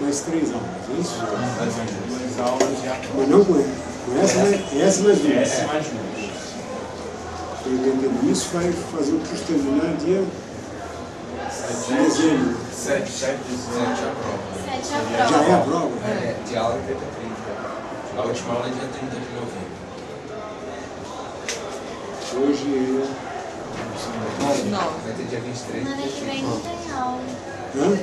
mais 3 aulas, é isso? Mais aulas já. Mas não com essa mais 2. Essa mais 2. Entendendo isso, vai fazer o curso terminar dia 7 de 7 a prova. 7 a prova. Já é a prova? De aula é dia 30. A última aula é dia 30 de novembro. Hoje Vai ter dia 23 Semana que vem não tem aula. Hã?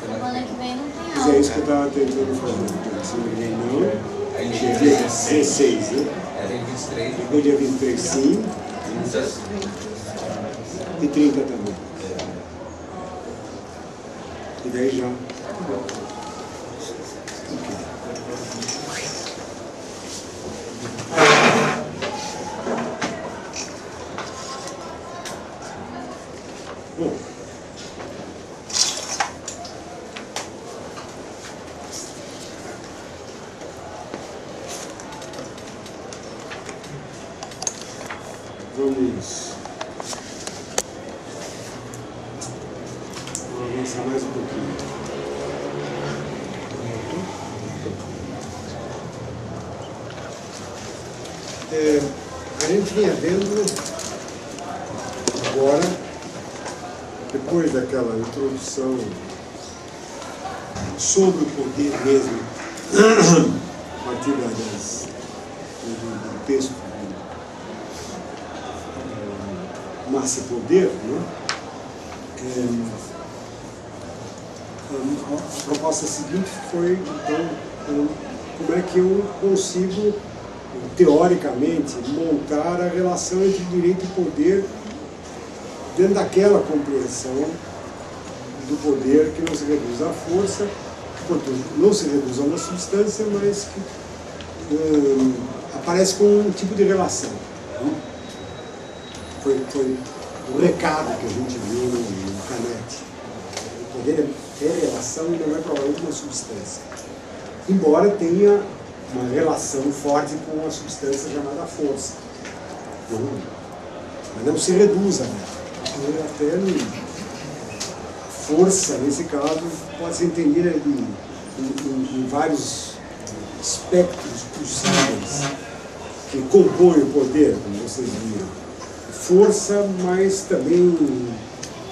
Semana que vem não tem Mas é aula. isso que eu estava tentando fazer. Se não me engano, não. Aí Dia dia 16, né? É dia 23. Depois dia 23, sim. E 30 também. E daí já. Bom. Vamos avançar mais um pouquinho. A gente vinha vendo agora, depois daquela introdução sobre o poder mesmo, a partir do texto Massa e Poder, né? A proposta seguinte foi, então, como é que eu consigo, teoricamente, montar a relação entre direito e poder dentro daquela compreensão do poder que não se reduz à força, portanto, não se reduz a uma substância, mas que aparece com um tipo de relação. Né? Foi o recado que a gente viu no Canet. O poder é relação e não é provavelmente uma substância. Embora tenha uma relação forte com a substância chamada força. Mas não se reduz a ela. Até força, nesse caso, pode ser entendida em vários espectros possíveis que compõem o poder, como vocês viram. Força, mas também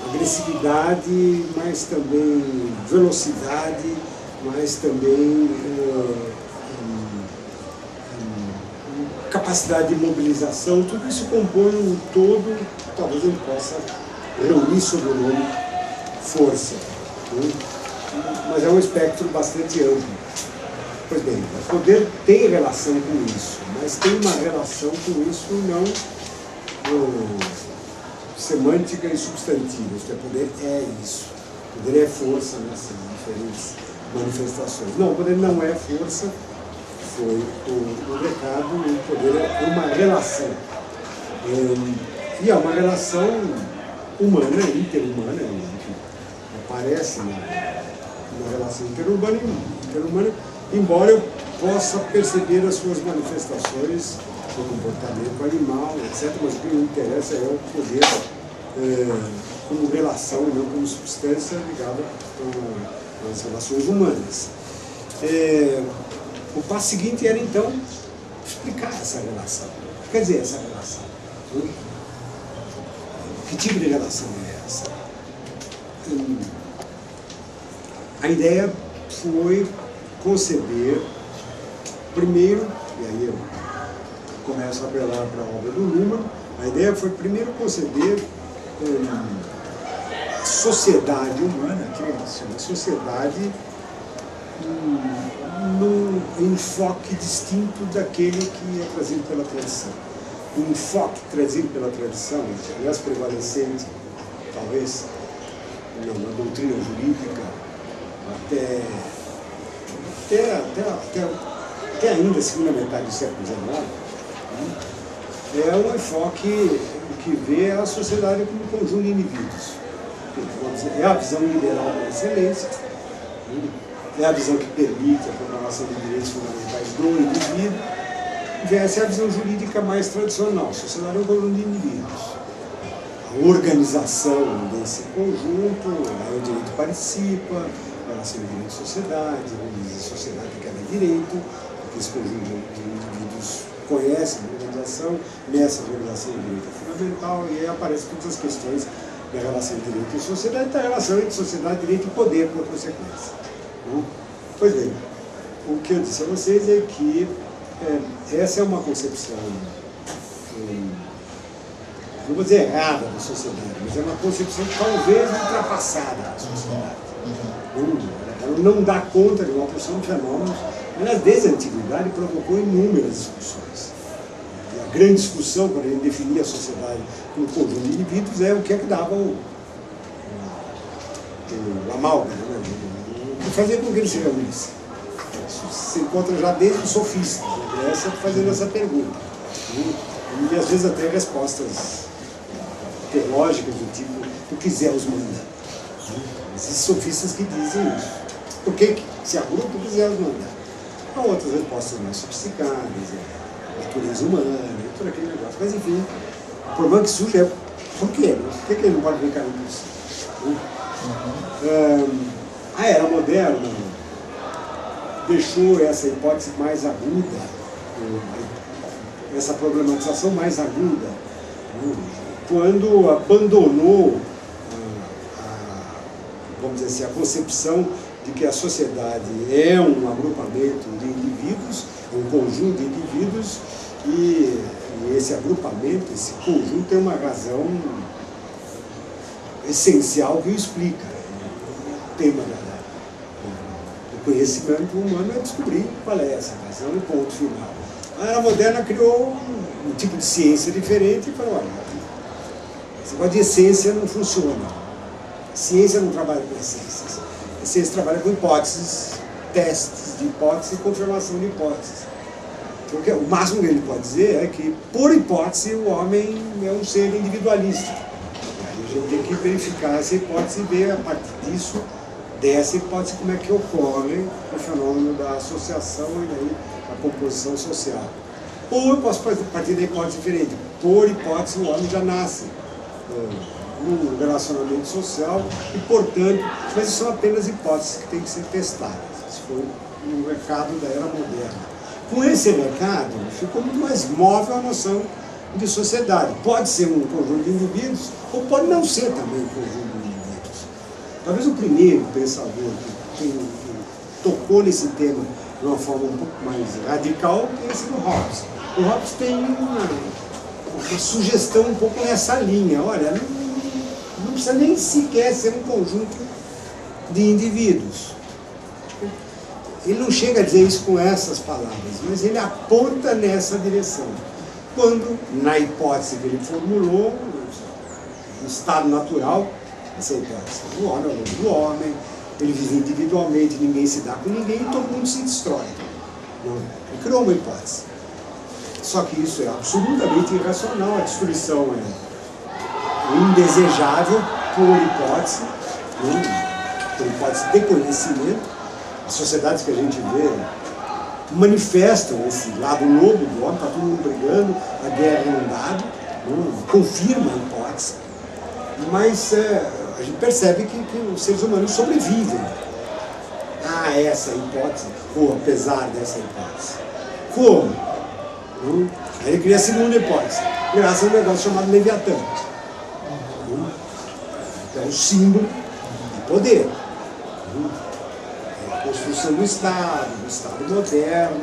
agressividade, mas também velocidade, mas também capacidade de mobilização. Tudo isso compõe um todo, talvez a gente possa reunir sob o nome força. Né? Mas é um espectro bastante amplo. Pois bem, o poder tem relação com isso, mas tem uma relação com isso não semântica e substantiva. Isto é, poder é isso. Poder é força nessas diferentes manifestações. Não, o poder não é força, foi o recado, o poder é uma relação. E é uma relação humana, interhumana, que aparece na relação interhumana, embora eu possa perceber as suas manifestações no comportamento animal, etc., mas o que me interessa é o poder como relação e não como substância ligada às relações humanas. O passo seguinte era, então, explicar essa relação. O que quer dizer essa relação? Que tipo de relação é essa? A ideia foi conceber, primeiro, e aí eu começo a apelar para a obra do Luhmann, a ideia foi primeiro conceber a sociedade humana, que é uma sociedade num enfoque distinto daquele que é trazido pela tradição. Um enfoque trazido pela tradição, aliás prevalecente, talvez na doutrina jurídica, até ainda a segunda metade do século XIX, é um enfoque que vê a sociedade como um conjunto de indivíduos. É a visão liberal por excelência, é a visão que permite a proclamação de direitos fundamentais do indivíduo, e essa é a visão jurídica mais tradicional. A sociedade é um conjunto de indivíduos. A organização desse conjunto, aí o direito participa, relação de direito e sociedade, sociedade que era direito, porque esse conjunto de indivíduos conhecem a organização, nessa organização de direito é fundamental, e aí aparecem todas as questões da relação de direito e sociedade, da relação entre sociedade, direito e poder, por consequência. Pois bem, o que eu disse a vocês é que essa é uma concepção, não vou dizer errada da sociedade, mas é uma concepção talvez ultrapassada da sociedade. Ela não dá conta de uma porção de fenômenos, mas desde a antiguidade provocou inúmeras discussões. E a grande discussão, quando a gente definia a sociedade como conjunto de indivíduos, é o que é que dava o amálgama, né? O que fazia com que eles se reunissem. Isso se encontra já desde os sofistas, na Grécia, fazendo essa pergunta. E às vezes até respostas teológicas do tipo, tu quiser os mandar. Esses sofistas que dizem isso. Por que se agrupa, tu quiser os mandar? Há outras respostas mais sofisticadas, a natureza humana, todo aquele negócio. Mas enfim, o problema que surge é por quê? Por que ele não pode brincar por si? A era moderna deixou essa hipótese mais aguda, essa problematização mais aguda, quando abandonou, vamos dizer assim, a concepção de que a sociedade é um agrupamento de indivíduos, um conjunto de indivíduos, e esse agrupamento, esse conjunto tem uma razão essencial que o explica. O tema do conhecimento humano é descobrir qual é essa razão e ponto final. A era moderna criou um tipo de ciência diferente e falou, olha, esse negócio de essência não funciona. A ciência não trabalha com essências. A ciência trabalha com hipóteses, testes de hipóteses e confirmação de hipóteses. Porque o máximo que ele pode dizer é que, por hipótese, o homem é um ser individualista. E a gente tem que verificar essa hipótese e ver, a partir disso, dessa hipótese, como é que ocorre o fenômeno da associação e daí a composição social. Ou eu posso partir da hipótese diferente. Por hipótese, o homem já nasce num relacionamento social e, portanto, mas isso são apenas hipóteses que têm que ser testadas. Isso foi um recado da era moderna. Com esse recado, ficou muito mais móvel a noção de sociedade. Pode ser um conjunto de indivíduos, ou pode não ser também um conjunto de indivíduos. Talvez o primeiro pensador que tocou nesse tema de uma forma um pouco mais radical tenha sido Hobbes. O Hobbes tem uma sugestão um pouco nessa linha. Olha, não precisa nem sequer ser um conjunto de indivíduos. Ele não chega a dizer isso com essas palavras, mas ele aponta nessa direção. Quando, na hipótese que ele formulou, no estado natural, essa hipótese, o homem é o lobo do homem, ele vive individualmente, ninguém se dá com ninguém e todo mundo se destrói. Não, ele criou uma hipótese. Só que isso é absolutamente irracional, a destruição é indesejável por hipótese de conhecimento. As sociedades que a gente vê manifestam esse lado lobo do homem, está todo mundo brigando, a guerra é um dado, confirma a hipótese, mas a gente percebe que os seres humanos sobrevivem a essa hipótese, ou apesar dessa hipótese. Como? Aí ele cria a segunda hipótese, graças a um negócio chamado Leviatã. É um símbolo de poder. A construção do Estado moderno,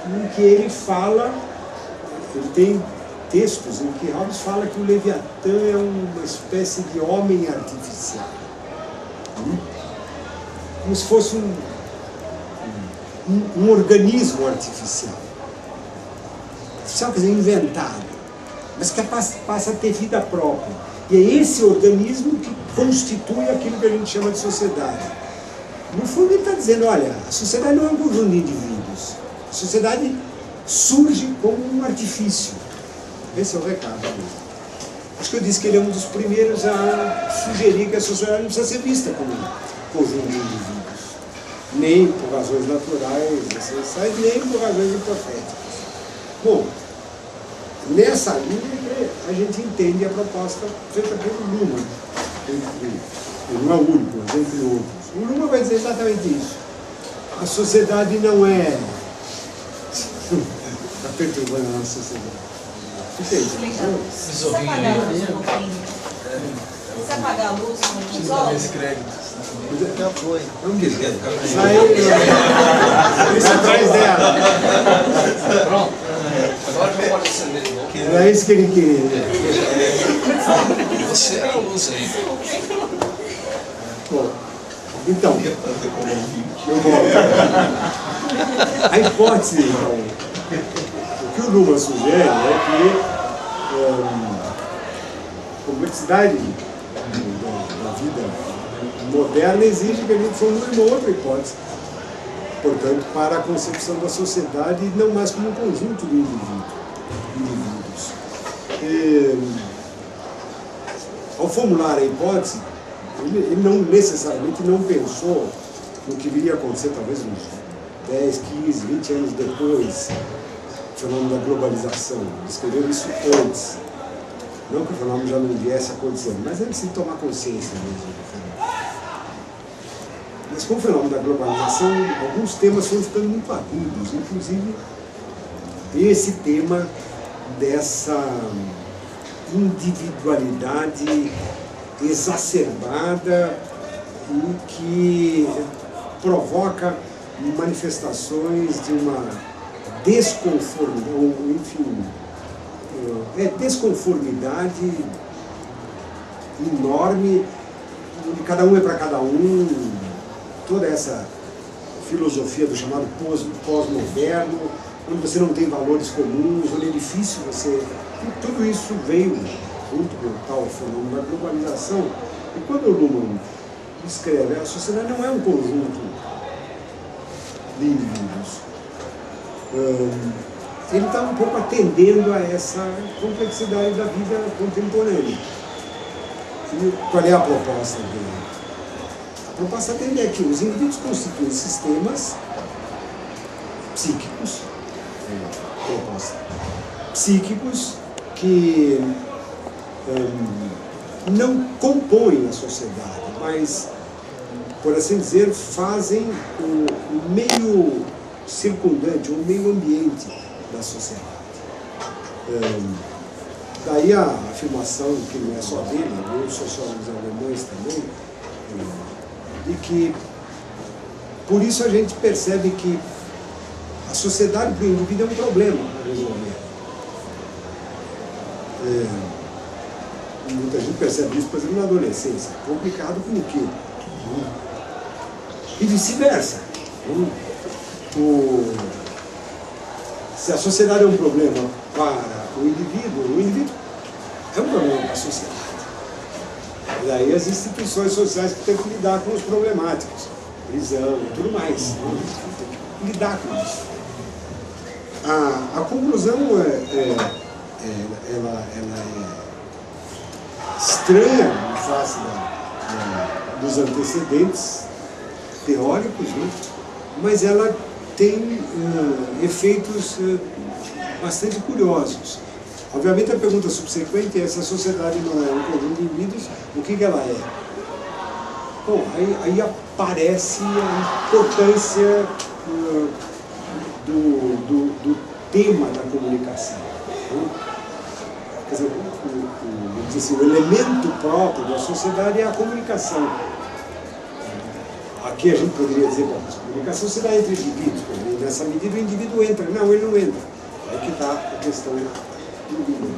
em que ele fala, ele tem textos em que Hobbes fala que o Leviatã é uma espécie de homem artificial. Como se fosse um organismo artificial. Artificial quer dizer inventado, mas que passa a ter vida própria. E é esse organismo que constitui aquilo que a gente chama de sociedade. No fundo ele está dizendo, olha, a sociedade não é um conjunto de indivíduos. A sociedade surge como um artifício. Esse é o recado dele. Acho que eu disse que ele é um dos primeiros a sugerir que a sociedade não precisa ser vista como um conjunto de indivíduos. Nem por razões naturais, essenciais, nem por razões hipotéticas. Bom, nessa linha a gente entende a proposta feita pelo Luhmann. Ele não é o único, mas entre outros. O Luhmann vai dizer exatamente isso. A sociedade não é... Está perturbando a nossa sociedade. O que é isso? Se apagar a luz um pouquinho. Se apagar a luz um pouquinho. Já foi. Vamos dizer. Sai isso atrás dela. Pronto. Agora já pode acender de novo. Era isso que ele queria. Você era a luz aí. Bom, então, eu volto. A hipótese, então, o que o Luhmann sugere é que a complexidade da vida moderna exige que a gente formule uma outra hipótese, portanto, para a concepção da sociedade, não mais como um conjunto de indivíduos. Ao formular a hipótese, ele não necessariamente não pensou no que viria a acontecer talvez uns 10, 15, 20 anos depois, o fenômeno da globalização. Ele escreveu isso antes. Não que o fenômeno já não viesse acontecendo, mas antes de tomar consciência mesmo do fenômeno. Mas com o fenômeno da globalização, alguns temas foram ficando muito agudos, inclusive esse tema dessa individualidade exacerbada e que provoca manifestações de uma desconformidade, enfim, desconformidade enorme, onde cada um é para cada um, toda essa filosofia do chamado pós-moderno, onde você não tem valores comuns, onde é difícil você... Tudo isso veio junto com o tal fenômeno da globalização. E quando o Luhmann escreve, a sociedade não é um conjunto de indivíduos. Ele está um pouco atendendo a essa complexidade da vida contemporânea. E qual é a proposta dele? A proposta dele é que os indivíduos constituem sistemas psíquicos, psíquicos que não compõem a sociedade, mas, por assim dizer, fazem o meio circundante, o meio ambiente da sociedade. Daí a afirmação, que não é só dele, outros sociólogos alemães também, de que, por isso a gente percebe que a sociedade para o indivíduo é um problema a resolver. Muita gente percebe isso, por exemplo, na adolescência. Complicado com o quê? E vice-versa. Se a sociedade é um problema para o indivíduo é um problema para a sociedade. E daí as instituições sociais que têm que lidar com os problemáticos, prisão e tudo mais. Tem que lidar com isso. A conclusão ela é estranha em face dos antecedentes teóricos, né? Mas ela tem efeitos bastante curiosos. Obviamente a pergunta subsequente é: se a sociedade não é um conjunto de indivíduos, o que ela é? Bom, aí aparece a importância do tema da comunicação. Quer dizer, o elemento próprio da sociedade é a comunicação. Aqui a gente poderia dizer, bom, a comunicação se dá entre indivíduos, e nessa medida o indivíduo entra. Não, ele não entra. É que está a questão do indivíduo.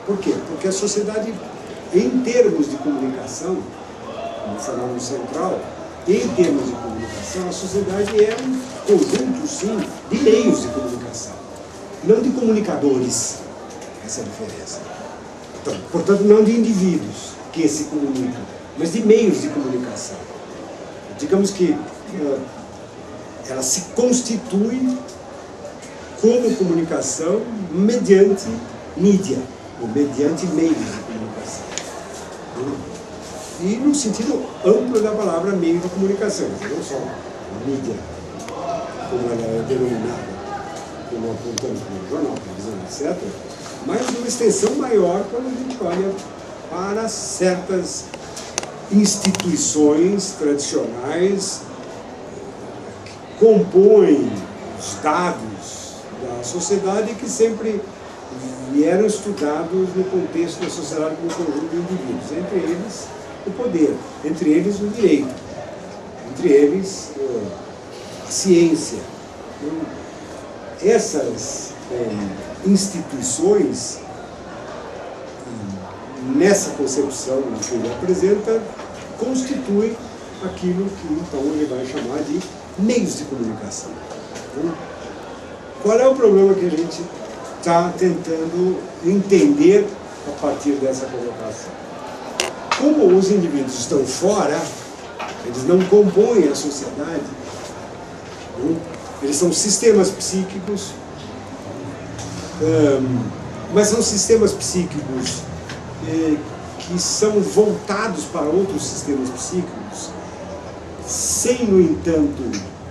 Por quê? Porque a sociedade, em termos de comunicação, um fenômeno central, em termos de comunicação, a sociedade é um conjunto, sim, de meios de comunicação, não de comunicadores. Essa é a diferença. Então, portanto, não de indivíduos que se comunicam, mas de meios de comunicação. Digamos que ela se constitui como comunicação mediante mídia, ou mediante meios de comunicação. E no sentido amplo da palavra meio de comunicação, não só a mídia, como ela é denominada, como apontamos no jornal, televisão, etc., mas uma extensão maior quando a gente olha para certas instituições tradicionais que compõem os dados da sociedade que sempre vieram estudados no contexto da sociedade como conjunto de indivíduos, entre eles o poder, entre eles o direito, entre eles a ciência. Essas instituições, nessa concepção que ele apresenta, constituem aquilo que então ele vai chamar de meios de comunicação. Então, qual é o problema que a gente está tentando entender a partir dessa colocação? Como os indivíduos estão fora, eles não compõem a sociedade, eles são sistemas psíquicos, mas são sistemas psíquicos que são voltados para outros sistemas psíquicos, sem, no entanto,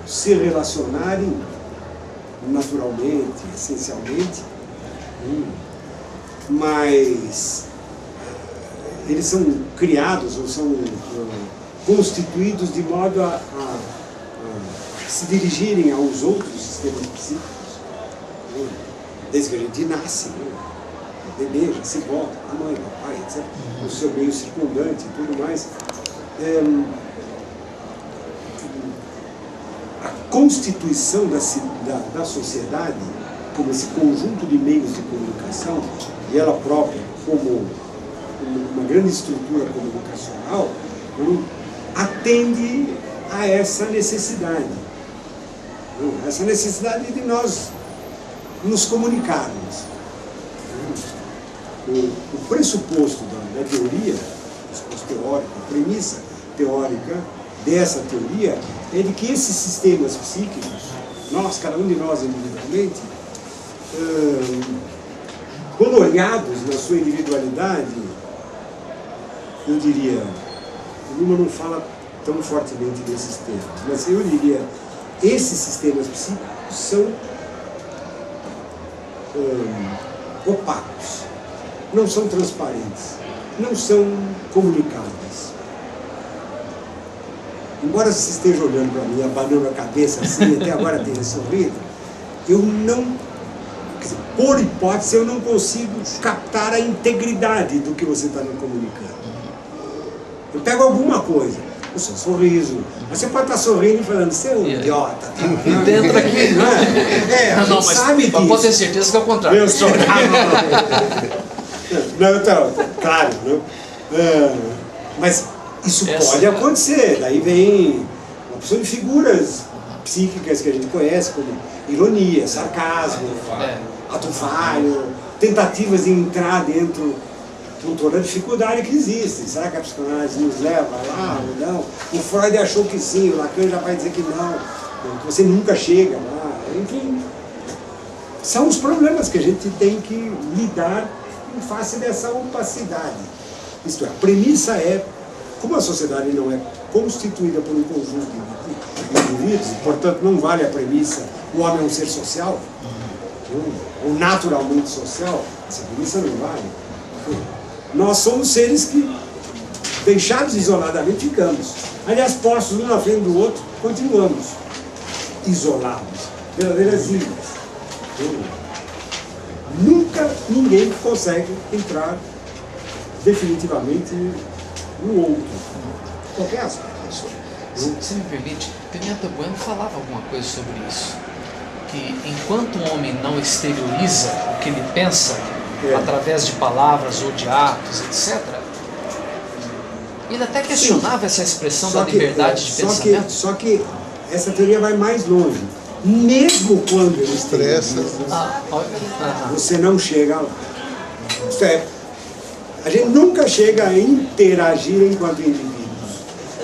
se relacionarem naturalmente, essencialmente, mas eles são criados ou são constituídos de modo a se dirigirem aos outros sistemas psíquicos, desde que a gente nasce, o bebê já se volta, a mãe, o pai, etc., o seu meio circundante e tudo mais. A constituição da sociedade, como esse conjunto de meios de comunicação, e ela própria como uma grande estrutura comunicacional, atende a essa necessidade. Essa necessidade de nós nos comunicarmos. O pressuposto da teoria, o pressuposto teórico, a premissa teórica dessa teoria é de que esses sistemas psíquicos, cada um de nós individualmente, quando olhados na sua individualidade, eu diria, o Luma não fala tão fortemente desses termos, mas eu diria, esses sistemas psíquicos são opacos, não são transparentes, não são comunicáveis. Embora você esteja olhando para mim, abanando a cabeça assim, até agora tenha sorrido, eu não, por hipótese, eu não consigo captar a integridade do que você está me comunicando. Eu pego alguma coisa, o seu sorriso, você pode estar sorrindo e falando, você é um idiota. Tá? E dentro aqui. Não, mas sabe disso. Pode ter certeza que é o contrário. Eu sou. Não, então, claro, não? Mas isso pode acontecer. Daí vem uma opção de figuras psíquicas que a gente conhece, como ironia, sarcasmo, atufalho, tentativas de entrar dentro com toda a dificuldade que existe. Será que a psicanálise nos leva lá ou não? O Freud achou que sim, o Lacan já vai dizer que não, que você nunca chega lá. Enfim, são os problemas que a gente tem que lidar em face dessa opacidade. Isto é, a premissa é, como a sociedade não é constituída por um conjunto de indivíduos, portanto não vale a premissa, o homem é um ser social, ou naturalmente social, essa premissa não vale. Nós somos seres que, deixados isoladamente, ficamos. Aliás, postos um na frente do outro, continuamos isolados, verdadeiras ilhas. Nunca ninguém consegue entrar definitivamente no outro, qualquer aspecto. Se me permite, Pimenta Bueno falava alguma coisa sobre isso, que enquanto o homem não exterioriza o que ele pensa, através de palavras ou de atos, etc., ele até questionava essa expressão da liberdade de pensamento. Só que essa teoria vai mais longe. Mesmo quando ele estressa, você não chega lá. Isto é, a gente nunca chega a interagir enquanto indivíduos.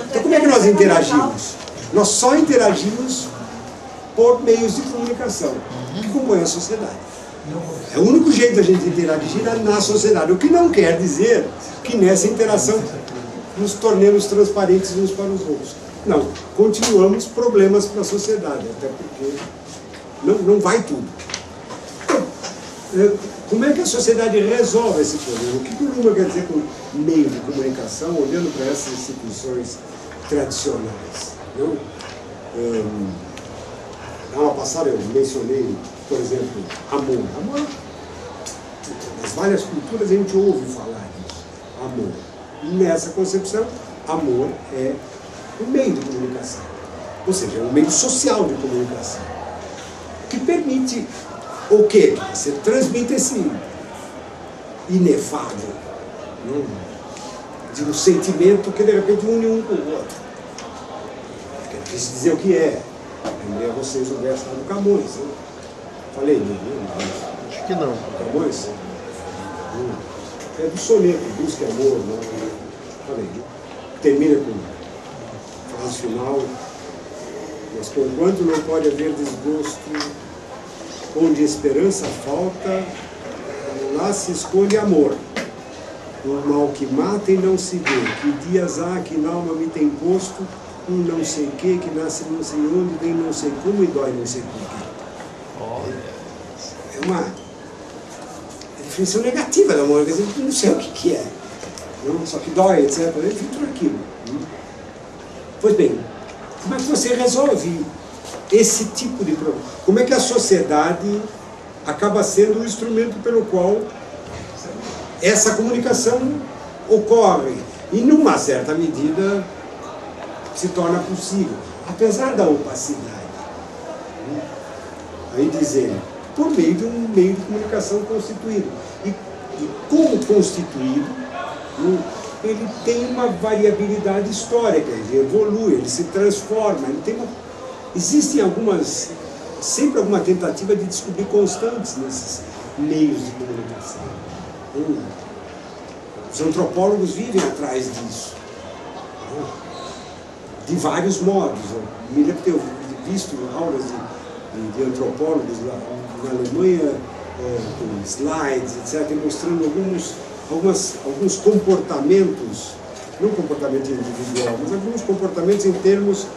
Então como é que nós interagimos? Nós só interagimos por meios de comunicação que compõem a sociedade. É o único jeito da gente interagir na sociedade, o que não quer dizer que nessa interação nos tornemos transparentes uns para os outros. Não, continuamos problemas para a sociedade, até porque não vai tudo. como é que a sociedade resolve esse problema? O que o Luhmann quer dizer com meio de comunicação, olhando para essas instituições tradicionais? Não? Na aula passada eu mencionei, por exemplo, amor. Amor, nas várias culturas a gente ouve falar disso. Amor. Nessa concepção, amor é um meio de comunicação. Ou seja, é um meio social de comunicação. Que permite o quê? Você transmite esse inefável, de um sentimento que de repente une um com o outro. É difícil dizer o que é. Lembrei a vocês o verso lá do Camões. Né? Falei, não? Acho que não. Camões? É do soneto, Busca Amor. Não? Falei, né? Termina com a frase final. Mas conquanto não pode haver desgosto, onde esperança falta, lá se esconde amor. O mal que mata e não se vê, que dias há que na alma me tem posto, um não sei que nasce não sei onde, vem não sei como e dói não sei por quê. É uma definição negativa do amor, quer dizer, não sei o que é, não? Só que dói, etc. Enfim, tudo aquilo. Pois bem, como é que você resolve esse tipo de problema? Como é que a sociedade acaba sendo o instrumento pelo qual essa comunicação ocorre? E, numa certa medida, se torna possível, apesar da opacidade. Aí diz ele, por meio de um meio de comunicação constituído. E como constituído, ele tem uma variabilidade histórica, ele evolui, ele se transforma, ele tem uma... Existem sempre alguma tentativa de descobrir constantes nesses meios de comunicação. Os antropólogos vivem atrás disso, de vários modos. Eu me lembro de ter visto aulas de antropólogos lá na Alemanha, com slides, etc., mostrando alguns comportamentos, não comportamento individual, mas alguns comportamentos em termos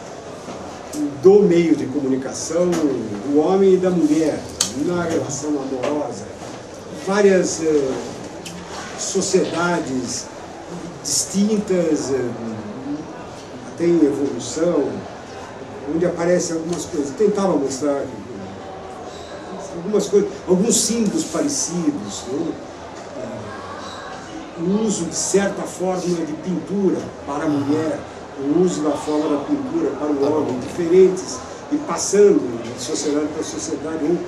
do meio de comunicação, do homem e da mulher, na relação amorosa. Várias sociedades distintas, até em evolução, onde aparecem algumas coisas. Tentava mostrar algumas coisas, alguns símbolos parecidos, o uso de certa forma de pintura para a mulher, o uso da forma da pintura para o homem, diferentes, e passando de sociedade para sociedade.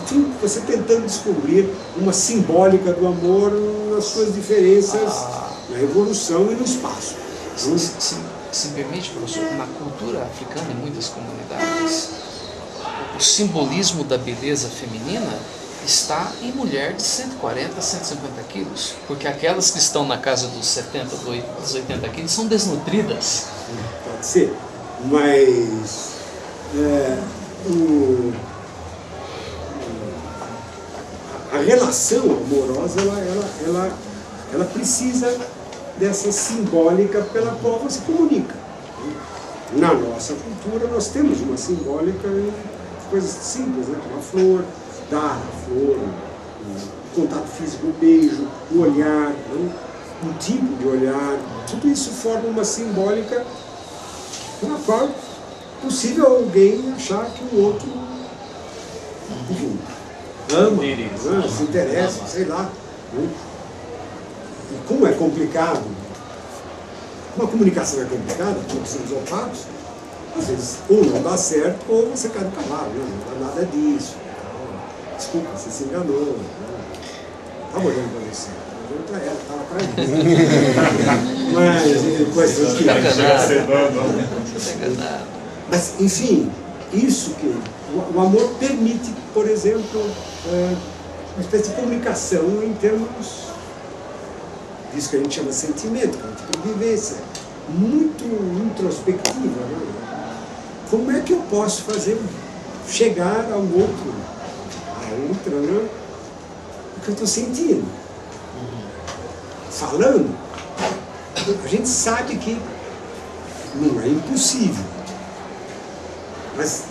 Enfim, você tentando descobrir uma simbólica do amor nas suas diferenças, na evolução e no espaço. Se permite, professor, na cultura africana, em muitas comunidades, o simbolismo da beleza feminina está em mulher de 140 a 150 quilos, porque aquelas que estão na casa dos 70, dos 80 quilos são desnutridas. Pode ser, mas a relação amorosa, ela precisa dessa simbólica pela qual você comunica. Na nossa cultura nós temos uma simbólica em coisas simples, né? Como a flor, dar a flor, o contato físico, o beijo, o olhar, um tipo de olhar, tudo isso forma uma simbólica na qual é possível alguém achar que o outro, enfim, ama, se interessa, sei lá. E como é complicado, uma comunicação é complicada, como somos opacos, às vezes ou não dá certo ou você cai do cavalo, não dá nada disso. Desculpa, você se enganou. Estava olhando para você, olhando para ela, estava para mim. Mas depois Mas, enfim, isso que o amor permite, por exemplo, uma espécie de comunicação em termos disso que a gente chama de sentimento, que é um tipo de vivência, muito introspectiva. Né? Como é que eu posso chegar ao outro, a outra, né? O que eu estou sentindo? Falando, a gente sabe que não é impossível, mas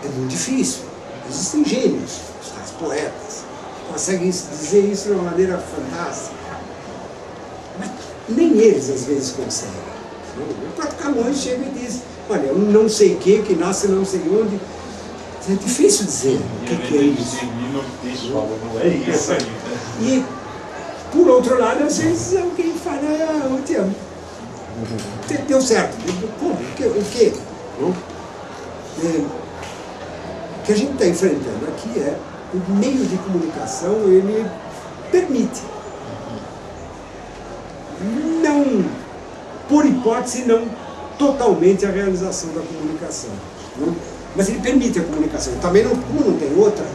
é muito difícil. Existem gênios, os tais poetas, conseguem dizer isso de uma maneira fantástica. Mas nem eles às vezes conseguem. O próprio Camões chega e diz, olha, um não sei o que nasce não sei onde. É difícil dizer o que é isso. Não é isso aí. E, por outro lado, às vezes alguém fala, eu te amo. Deu certo. Como? O quê? O que a gente está enfrentando aqui é o meio de comunicação, ele permite. Não, por hipótese, não totalmente a realização da comunicação. Não? Mas ele permite a comunicação. Também não, como não tem outra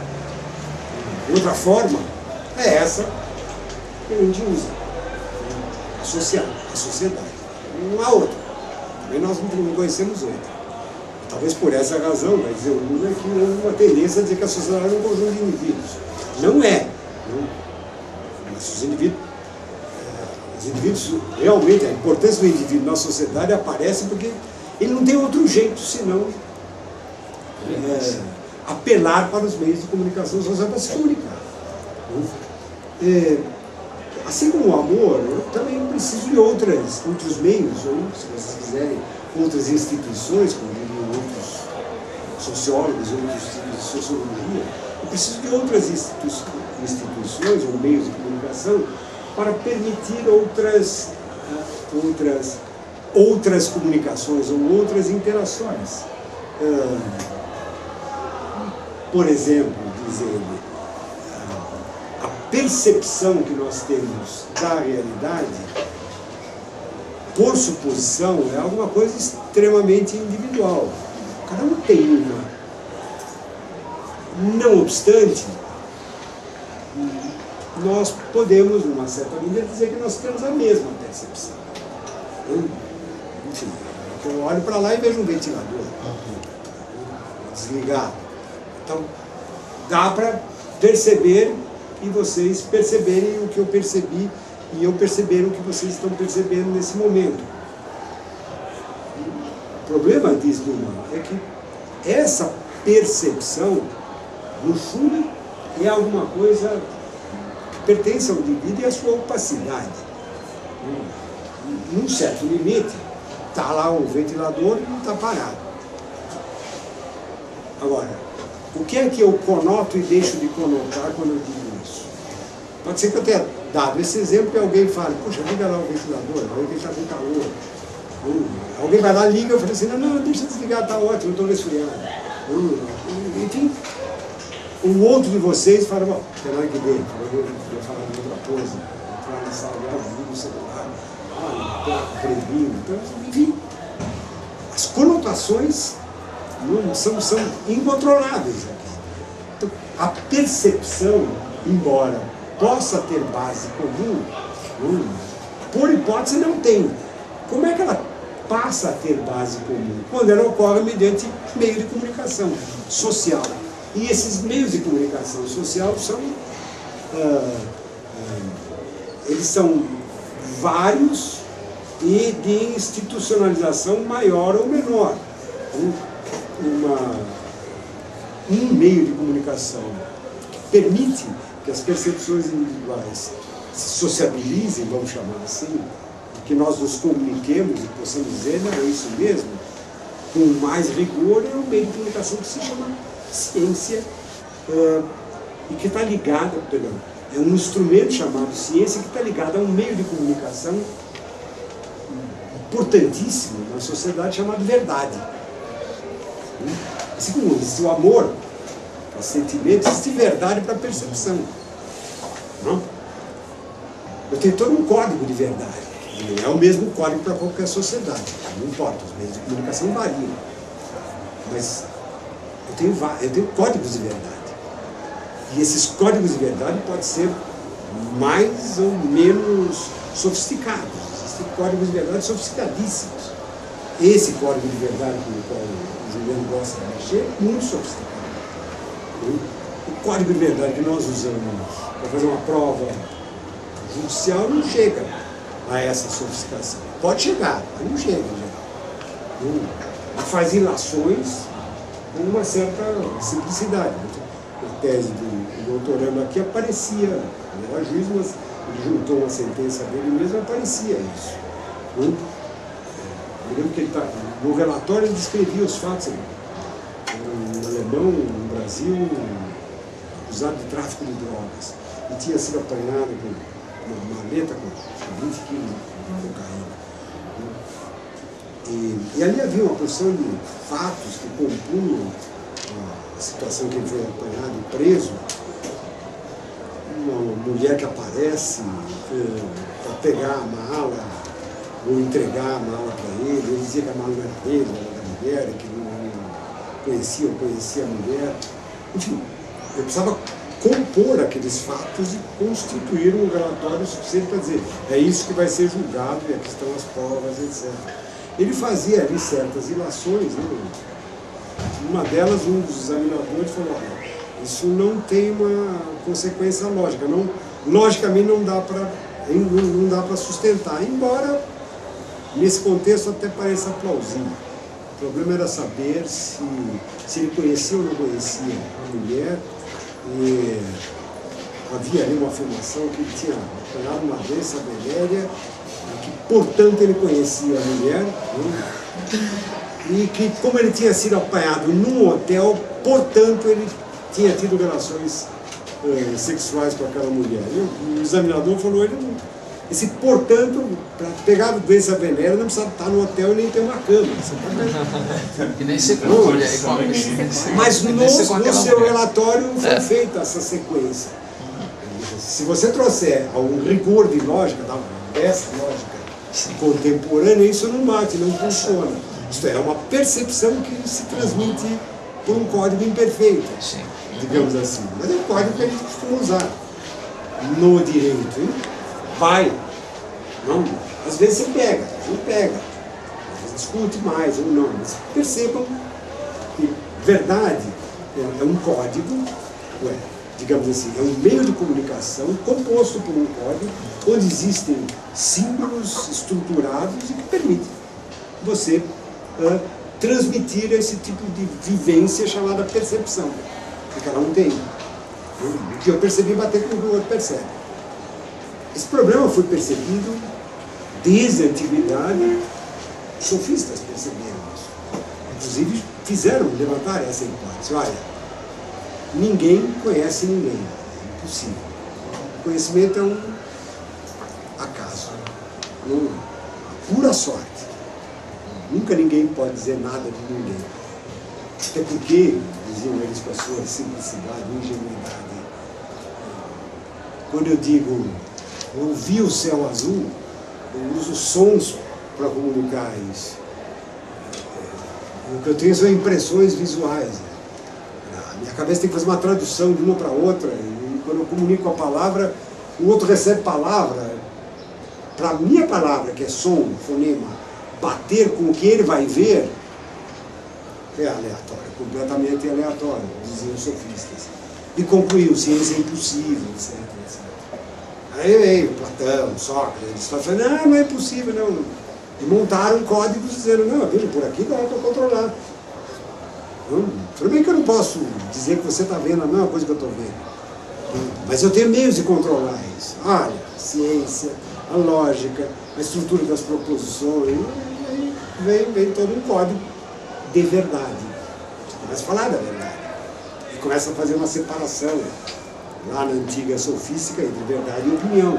forma, é essa que a gente usa. A sociedade. Não há outra. Também nós não conhecemos outra. Talvez por essa razão, vai dizer o Lula, que houve uma tendência a dizer que a sociedade é um conjunto de indivíduos. Não é. Não. Mas os indivíduos, realmente, a importância do indivíduo na sociedade aparece porque ele não tem outro jeito senão apelar para os meios de comunicação social para se comunicar. Assim como o amor, eu também preciso de outros meios, ou, se vocês quiserem, outras instituições, como diriam outros sociólogos, outros tipos de sociologia. Eu preciso de outras instituições ou meios de comunicação para permitir outras comunicações ou outras interações. Por exemplo, diz ele, a percepção que nós temos da realidade, por suposição, é alguma coisa extremamente individual. Cada um tem uma. Não obstante, nós podemos, numa certa medida, dizer que nós temos a mesma percepção. Enfim, eu olho para lá e vejo um ventilador desligado. Então, dá para perceber e vocês perceberem o que eu percebi e eu perceber o que vocês estão percebendo nesse momento. O problema, diz Dumas, é que essa percepção, no fundo, é alguma coisa que pertence ao indivíduo e à sua opacidade. Num certo limite, está lá o ventilador e não está parado. Agora, o que é que eu conoto e deixo de conotar quando eu digo isso? Pode ser que eu tenha dado esse exemplo e alguém fale, puxa, liga lá o ventilador, alguém está com calor. Alguém vai lá, liga, eu falo assim, não, deixa desligar, está ótimo, eu estou resfriado. Enfim, o outro de vocês fala, bom, semana que vem, eu vou falar de outra coisa, entrar na sala de aula, liga o celular, previno, então, enfim, as conotações são incontroláveis aqui. Então, a percepção, embora possa ter base comum, por hipótese não tem. Como é que ela passa a ter base comum? Quando ela ocorre mediante meio de comunicação social. E esses meios de comunicação social eles são vários e de institucionalização maior ou menor. Um meio de comunicação que permite que as percepções individuais se sociabilizem, vamos chamar assim, que nós nos comuniquemos e possamos dizer, não, é isso mesmo, com mais rigor, é um meio de comunicação que se chama ciência e que está ligado, é um instrumento chamado ciência que está ligado a um meio de comunicação importantíssimo na sociedade chamado verdade. Assim como existe o amor para sentimento, existe verdade para percepção. Não? Eu tenho todo um código de verdade. Não é o mesmo código para qualquer sociedade. Não importa, os meios de comunicação variam. Mas eu tenho códigos de verdade. E esses códigos de verdade podem ser mais ou menos sofisticados. Existem códigos de verdade sofisticadíssimos. Esse código de verdade com o qual o Juliano gosta de mexer é muito sofisticado. O código de verdade que nós usamos para fazer uma prova judicial não chega a essa sofisticação. Pode chegar, mas não chega já. Faz ilações com uma certa simplicidade. A tese do doutorando aqui, aparecia, ele era juiz, mas ele juntou uma sentença dele mesmo e aparecia isso. Eu lembro que ele no relatório ele descrevia os fatos. Um alemão no Brasil acusado de tráfico de drogas e tinha sido apanhado com uma maleta com 20 quilos de cocaína. E ali havia uma porção de fatos que compunham a situação que ele foi apanhado e preso. Uma mulher que aparece para pegar a mala ou entregar a mala para ele. Ele dizia que a mala não era dele, era da mulher, que não conhecia ou conhecia a mulher. Enfim, eu precisava compor aqueles fatos e constituir um relatório suficiente para dizer é isso que vai ser julgado e aqui estão as provas, etc. Ele fazia ali certas ilações, né? Uma delas, um dos examinadores falou, olha, isso não tem uma consequência lógica, logicamente não dá para sustentar, embora nesse contexto até pareça plausível. O problema era saber se ele conhecia ou não conhecia a mulher, e havia ali uma afirmação que ele tinha apanhado uma doença venérea, que portanto ele conhecia a mulher, né? E que como ele tinha sido apanhado num hotel, portanto ele tinha tido relações sexuais com aquela mulher. E o examinador falou, esse portanto, para pegar a doença venérea não precisa estar no hotel e nem ter uma cama. E nem ser controle aí com a mas no seu relatório foi feita essa sequência. Se você trouxer algum rigor de lógica, dessa lógica contemporânea, isso não bate, não funciona. Isto é uma percepção que se transmite por um código imperfeito, digamos assim. Mas é um código que a gente costuma usar no direito. Hein? Vai. Não, às vezes você pega, não pega. Às vezes discute mais ou não. Mas percebam que verdade é um código, digamos assim, é um meio de comunicação composto por um código onde existem símbolos estruturados e que permitem você transmitir esse tipo de vivência chamada percepção, que cada um tem. O que eu percebi bater com o que o outro percebe. Esse problema foi percebido desde a antiguidade, os sofistas perceberam isso. Inclusive levantaram essa hipótese. Olha, ninguém conhece ninguém, é impossível. O conhecimento é um acaso, uma pura sorte. Nunca ninguém pode dizer nada de ninguém. Até porque, diziam eles com a sua simplicidade, ingenuidade, quando eu digo eu vi o céu azul, eu uso sons para comunicar isso. O que eu tenho são impressões visuais. A minha cabeça tem que fazer uma tradução de uma para outra, e quando eu comunico a palavra, o outro recebe palavra. Para a minha palavra, que é som, fonema, bater com o que ele vai ver, é aleatório, completamente aleatório, diziam os sofistas. E concluiu, ciência é impossível, etc. Aí veio Platão, Sócrates, eles falaram, não é impossível, não. E montaram códigos dizendo, não, por aqui dá para controlar. Tudo bem que eu não posso dizer que você está vendo a mesma coisa que eu estou vendo. Mas eu tenho meios de controlar isso. Olha, a ciência, a lógica, a estrutura das proposições, e aí vem todo um código de verdade. Começa a falar da verdade. E começa a fazer uma separação lá na antiga sofística entre verdade e opinião.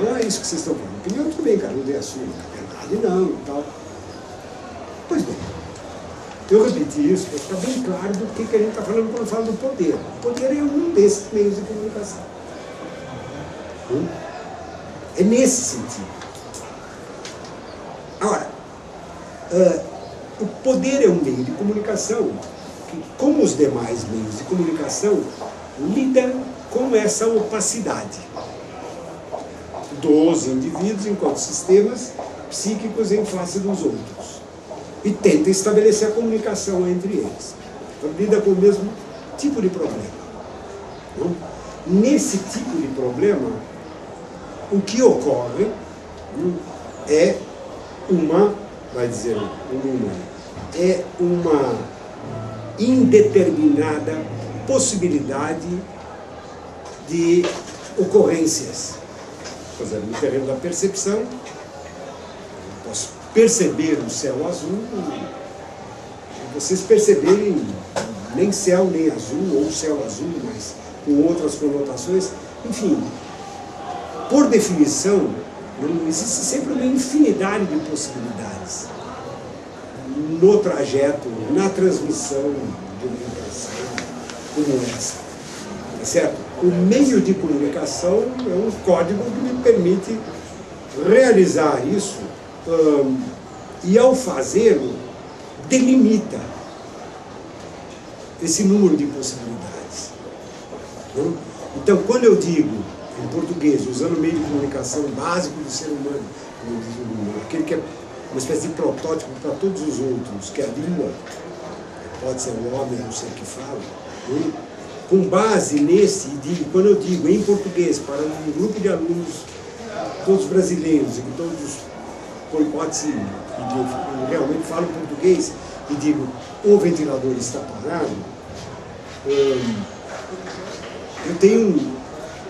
Não é isso que vocês estão falando. Opinião, tudo bem, cara, não dê a sua. A verdade não, e tal. Pois bem, eu repeti isso para ficar bem claro do que a gente está falando quando fala do poder. O poder é um desses meios de comunicação. É nesse sentido. Agora, o poder é um meio de comunicação que, como os demais meios de comunicação, lida com essa opacidade dos indivíduos enquanto sistemas psíquicos em face dos outros e tenta estabelecer a comunicação entre eles. Então, lida com o mesmo tipo de problema. Nesse tipo de problema, o que ocorre é uma, vai dizer o número, é uma indeterminada possibilidade de ocorrências. Por exemplo, no terreno da percepção, eu posso perceber o céu azul, e vocês perceberem nem céu nem azul, ou céu azul, mas com outras conotações. Enfim, por definição, não existe sempre uma infinidade de possibilidades no trajeto, na transmissão de uma impressão como essa. Certo? O meio de comunicação é um código que me permite realizar isso e, ao fazê-lo, delimita esse número de possibilidades. Então, quando eu digo, em português, usando o meio de comunicação básico do ser humano, como diz o Lula, aquele que é uma espécie de protótipo para todos os outros, que é a língua, pode ser o homem, o ser que fala, com base nesse, quando eu digo em português para um grupo de alunos, todos brasileiros, e que todos, por hipótese, realmente falam português, e digo, o ventilador está parado, eu tenho um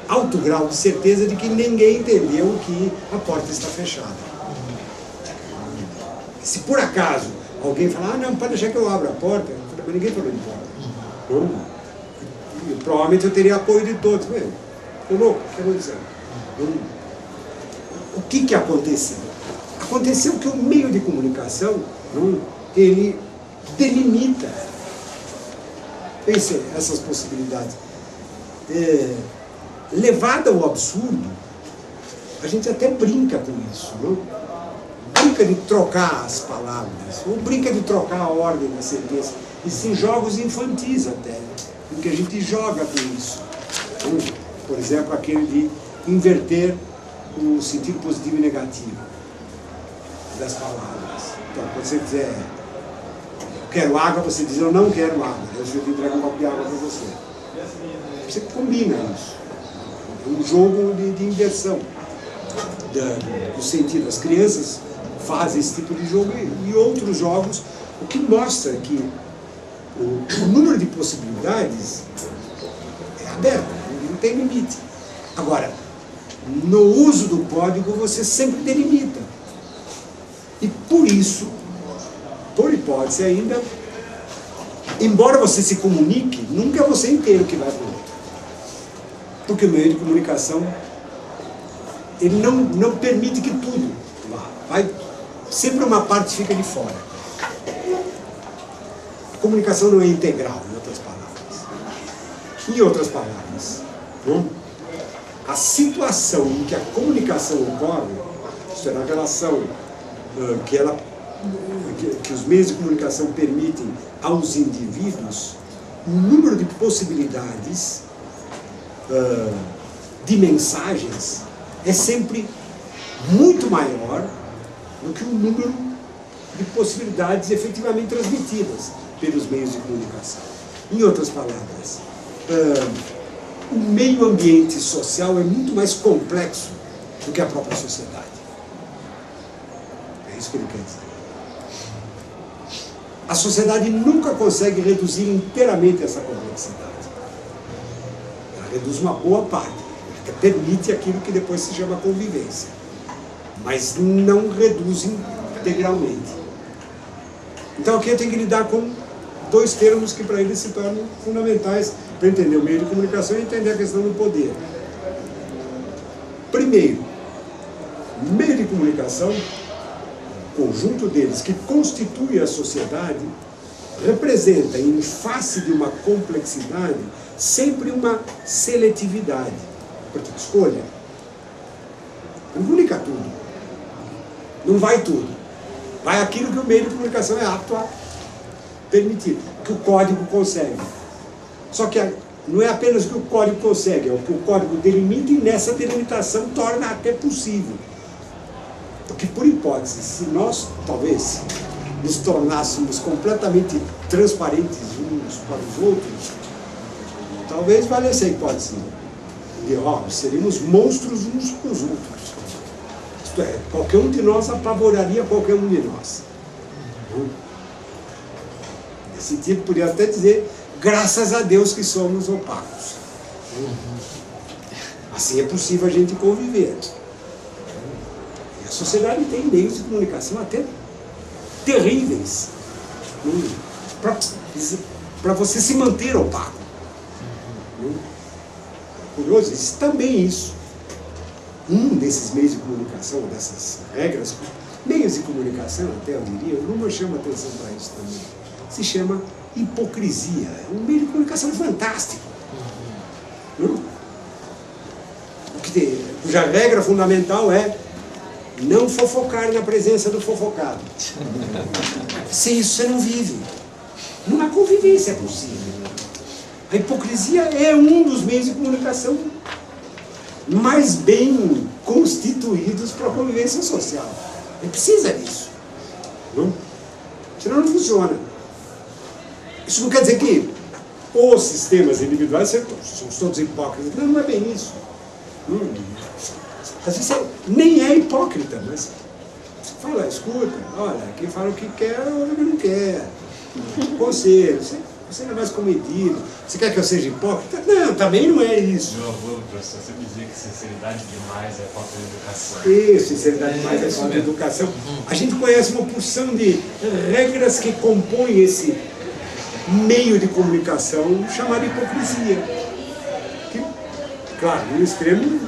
alto grau de certeza de que ninguém entendeu que a porta está fechada. Se por acaso alguém falar, não, pode deixar que eu abra a porta, mas ninguém falou de porta. Não. Provavelmente eu teria apoio de todos. Ô louco, o que aconteceu? O que aconteceu? Aconteceu que o meio de comunicação, ele delimita essas possibilidades. Levada ao absurdo, a gente até brinca com isso, não? Brinca de trocar as palavras, ou brinca de trocar a ordem da sentença. Existem jogos infantis até, em que a gente joga com isso. Por exemplo, aquele de inverter o sentido positivo e negativo das palavras. Então, quando você dizer, eu quero água, você diz, eu não quero água. Eu te entrego um copo de água para você. Você combina isso. É um jogo de inversão do sentido. As crianças fazem esse tipo de jogo e outros jogos, o que mostra que o número de possibilidades é aberto, não tem limite. Agora, no uso do código você sempre delimita. E por isso, por hipótese ainda, embora você se comunique, nunca é você inteiro que vai para o outro. Porque o meio de comunicação, ele não permite que tudo vá. Sempre uma parte fica de fora. A comunicação não é integral, em outras palavras. Em outras palavras, a situação em que a comunicação ocorre, isso é na relação que os meios de comunicação permitem aos indivíduos, o número de possibilidades de mensagens é sempre muito maior do que o número de possibilidades efetivamente transmitidas pelos meios de comunicação. Em outras palavras, o meio ambiente social é muito mais complexo do que a própria sociedade. É isso que ele quer dizer. A sociedade nunca consegue reduzir inteiramente essa complexidade. Ela reduz uma boa parte, ela permite aquilo que depois se chama convivência, mas não reduz integralmente. Então aqui eu tenho que lidar com dois termos que para eles se tornam fundamentais para entender o meio de comunicação e entender a questão do poder. Primeiro, meio de comunicação, conjunto deles que constitui a sociedade, representa, em face de uma complexidade, sempre uma seletividade. Porque escolha. Não comunica tudo. Não vai tudo. Vai aquilo que o meio de comunicação é apto a permitir, que o código consegue. Só que não é apenas o que o código consegue, é o que o código delimita e nessa delimitação torna até possível. Porque, por hipótese, se nós, talvez, nos tornássemos completamente transparentes uns para os outros, talvez valesse a hipótese de, seríamos monstros uns para os outros. Isto é, qualquer um de nós apavoraria qualquer um de nós. Nesse sentido, poderia até dizer, graças a Deus que somos opacos. Assim é possível a gente conviver. E a sociedade tem meios de comunicação até terríveis para você se manter opaco. Curioso, existe também isso. Um desses meios de comunicação, dessas regras, meios de comunicação, até eu diria, Luhmann chama atenção para isso também, se chama hipocrisia. É um meio de comunicação fantástico. Cuja regra fundamental é não fofocar na presença do fofocado. Sem isso você não vive. Numa convivência é possível. A hipocrisia é um dos meios de comunicação mais bem constituídos para a convivência social. E precisa disso. Não? Senão não funciona. Isso não quer dizer que os sistemas individuais somos todos hipócritas. Não, não é bem isso. Às vezes nem é hipócrita, mas fala, escuta, olha, quem fala o que quer, ouve o que não quer. Conselho, você não é mais comedido. Você quer que eu seja hipócrita? Não, também não é isso. Meu avô, professor, sempre dizia que sinceridade demais é falta de educação. Isso, sinceridade demais é falta de educação. A gente conhece uma porção de regras que compõem esse meio de comunicação chamado hipocrisia. Que, claro, no extremo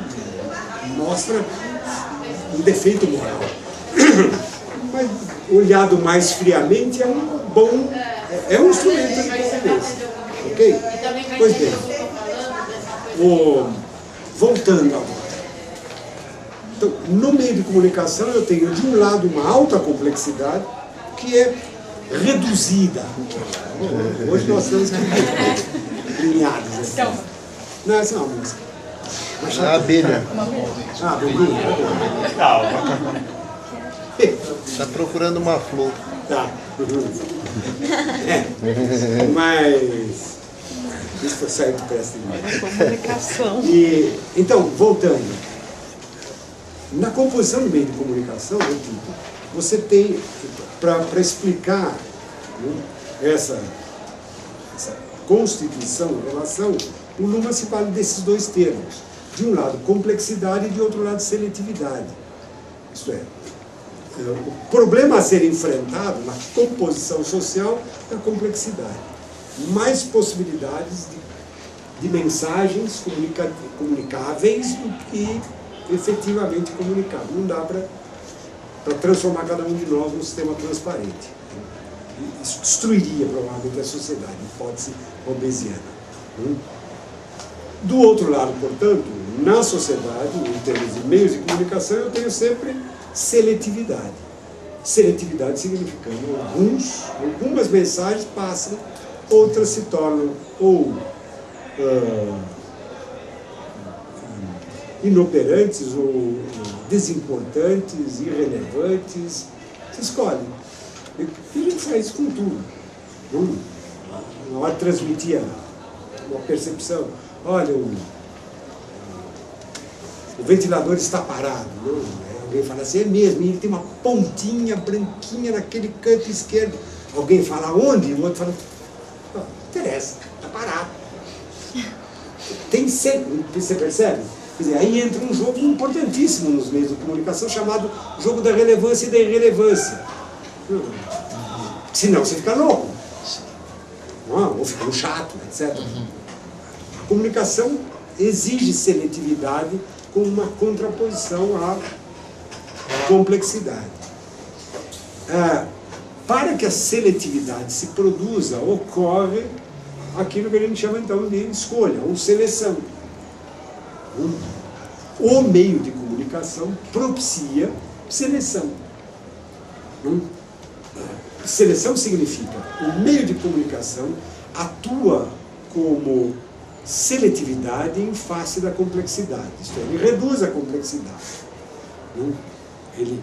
mostra um defeito moral. Mas olhado mais friamente é um bom, é um instrumento de convivência. Ok? Pois bem, voltando agora. Então, no meio de comunicação eu tenho de um lado uma alta complexidade que é reduzida. Hoje nós estamos alinhados. Assim. Não, essa é uma música. A abelha. Ah, abelhinha. Está procurando uma flor. Tá. Mas isso foi sair do teste. Comunicação. Então, voltando. Na composição do meio de comunicação, você tem, para explicar essa constituição, relação, o Luhmann se vale desses dois termos. De um lado, complexidade e de outro lado, seletividade. Isto é, o problema a ser enfrentado na composição social é a complexidade. Mais possibilidades de mensagens comunicáveis do que efetivamente comunicadas. Não dá para transformar cada um de nós num sistema transparente. Isso destruiria provavelmente a sociedade, hipótese hobbesiana. Do outro lado, portanto, na sociedade, em termos de meios de comunicação, eu tenho sempre seletividade. Seletividade significando algumas mensagens passam, outras se tornam ou inoperantes, ou desimportantes, irrelevantes. Você escolhe. E a gente faz isso com tudo. Na hora de transmitir uma percepção, olha, o ventilador está parado. Alguém fala assim, é mesmo, e ele tem uma pontinha branquinha naquele canto esquerdo. Alguém fala onde? O outro fala, não interessa, está parado. Tem sempre, você percebe? Quer dizer, aí entra um jogo importantíssimo nos meios de comunicação chamado jogo da relevância e da irrelevância. Senão você fica louco. Ou fica um chato, etc. A comunicação exige seletividade com uma contraposição à complexidade. Para que a seletividade se produza, ocorre aquilo que a gente chama então de escolha, ou seleção. O meio de comunicação propicia seleção. Seleção significa o meio de comunicação atua como seletividade em face da complexidade. Isto é, ele reduz a complexidade. Ele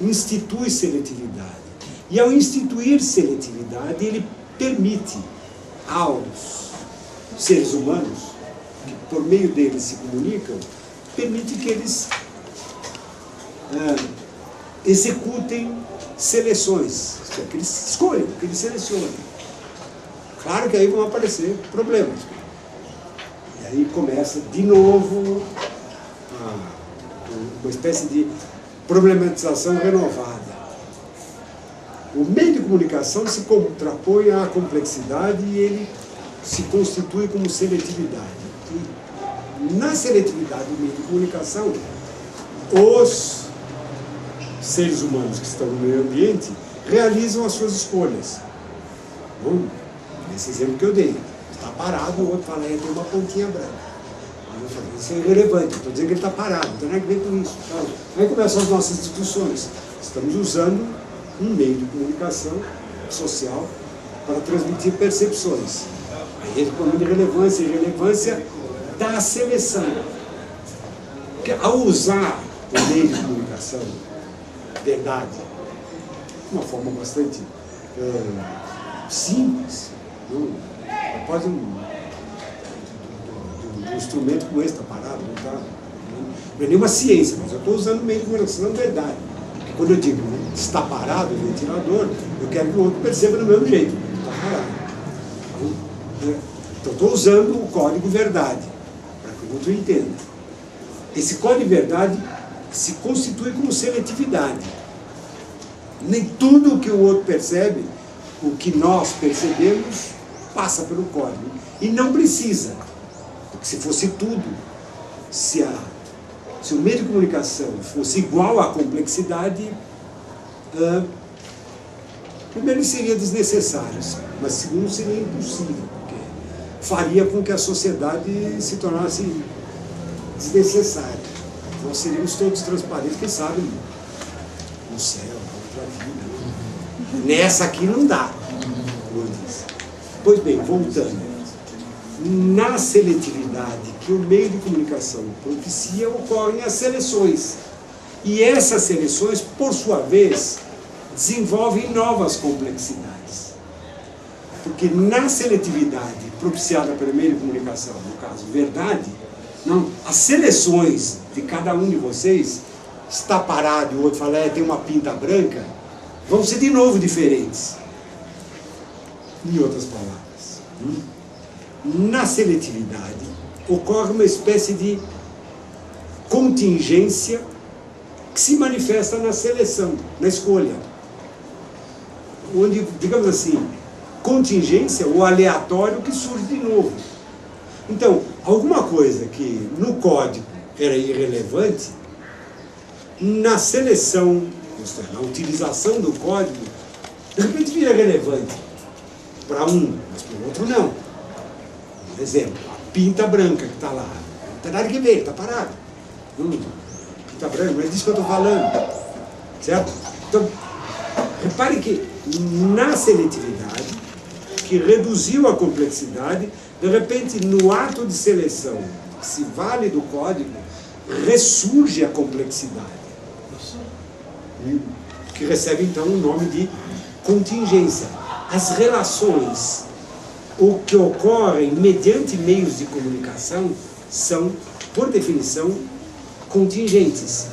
institui seletividade. E ao instituir seletividade, ele permite aos seres humanos, que por meio deles se comunicam, permite que eles executem seleções, isto é, que eles escolham, que eles selecionem. Claro que aí vão aparecer problemas. E Aí começa de novo uma espécie de problematização renovada. O meio de comunicação se contrapõe à complexidade e ele se constitui como seletividade. E na seletividade do meio de comunicação, os seres humanos que estão no meio ambiente realizam as suas escolhas. Bom, esse exemplo que eu dei. Está parado, o outro fala, tem uma pontinha branca. Aí eu falei, isso é irrelevante, estou dizendo que ele está parado, não tem nada a ver com isso. Então, aí começam as nossas discussões. Estamos usando um meio de comunicação social para transmitir percepções. Aí ele põe de relevância e relevância da seleção. Porque ao usar o meio de comunicação, verdade, de uma forma bastante simples, pode um instrumento como esse está parado, não é nenhuma ciência, mas eu estou usando o meio de comunicação verdade. Porque quando eu digo está parado o ventilador, eu quero que o outro perceba do mesmo jeito, está parado. Então estou usando o código verdade, para que o outro entenda. Esse código verdade se constitui como seletividade. Nem tudo o que o outro percebe, o que nós percebemos, passa pelo código. E não precisa. Porque se fosse tudo, se o meio de comunicação fosse igual à complexidade, primeiro ele seria desnecessário, mas segundo seria impossível, porque faria com que a sociedade se tornasse desnecessária. Nós seríamos todos transparentes, quem sabe, no céu, na outra vida. Nessa aqui não dá, como eu disse. Pois bem, voltando. Na seletividade que o meio de comunicação propicia, ocorrem as seleções. E essas seleções, por sua vez, desenvolvem novas complexidades. Porque na seletividade propiciada pelo meio de comunicação, no caso, verdade, não, as seleções de cada um de vocês, está parado e o outro fala, tem uma pinta branca, vão ser de novo diferentes. Em outras palavras, na seletividade ocorre uma espécie de contingência que se manifesta na seleção, na escolha. Onde, digamos assim, contingência, o aleatório que surge de novo. Então, alguma coisa que no código era irrelevante, na seleção, ou seja, na utilização do código, de repente vira relevante. Para um, mas para o outro não. Por exemplo, a pinta branca que está lá, não tem nada que ver, está parado. Pinta branca, não é disso que eu estou falando. Certo? Então, repare que na seletividade, que reduziu a complexidade, de repente, no ato de seleção, que se vale do código, ressurge a complexidade. Que recebe, então, o nome de contingência. As relações, o que ocorrem mediante meios de comunicação, são, por definição, contingentes.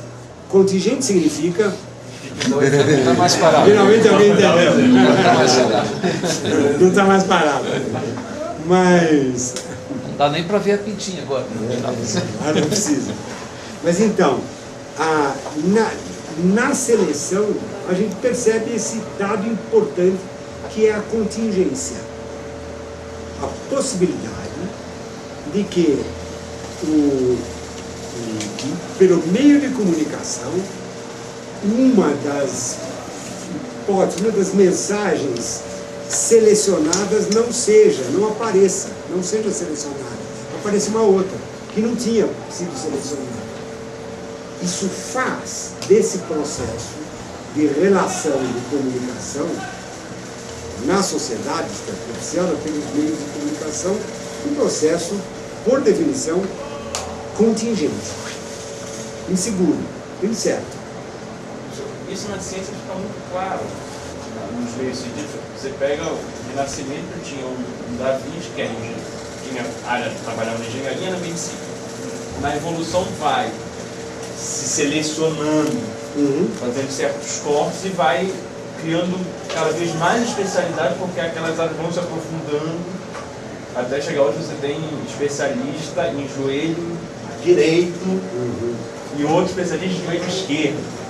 Contingente significa... Não está mais parado. Finalmente alguém entendeu. Não está mais parado. Mas... Não dá nem para ver a pintinha agora. Não precisa. Mas então, na seleção, a gente percebe esse dado importante que é a contingência. A possibilidade de que, pelo meio de comunicação, uma das hipóteses, uma das mensagens selecionadas não apareça, não seja selecionada, apareça uma outra, que não tinha sido selecionada. Isso faz desse processo de relação de comunicação na sociedade, propiciada pelos meios de comunicação, um processo, por definição, contingente, inseguro, incerto. Isso na ciência fica muito claro. Nos meios científicos, você pega o Renascimento, tinha um Da Vinci, que tinha área de trabalhar na engenharia e na medicina. Na evolução vai se selecionando, fazendo certos cortes e vai criando cada vez mais especialidade, porque aquelas áreas vão se aprofundando até chegar hoje você tem especialista em joelho direito e outro especialista em joelho esquerdo.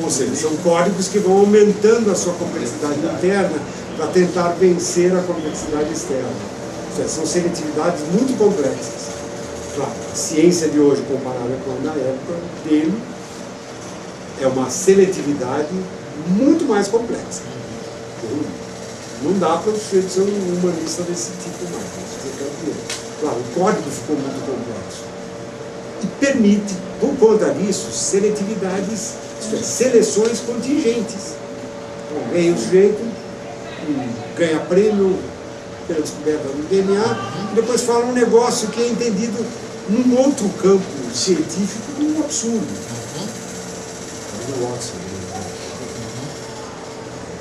Ou seja, são códigos que vão aumentando a sua complexidade interna para tentar vencer a complexidade externa. Ou seja, são seletividades muito complexas. Claro, a ciência de hoje, comparada com a da época dele, é uma seletividade muito mais complexa. Não dá para o sujeito ser um humanista desse tipo mais. Claro, o código ficou muito complexo. E permite, por conta disso, seletividades, isto é, seleções contingentes. Então, ganha o sujeito, ganha prêmio pela descoberta do DNA, e depois fala um negócio que é entendido num outro campo científico como um absurdo.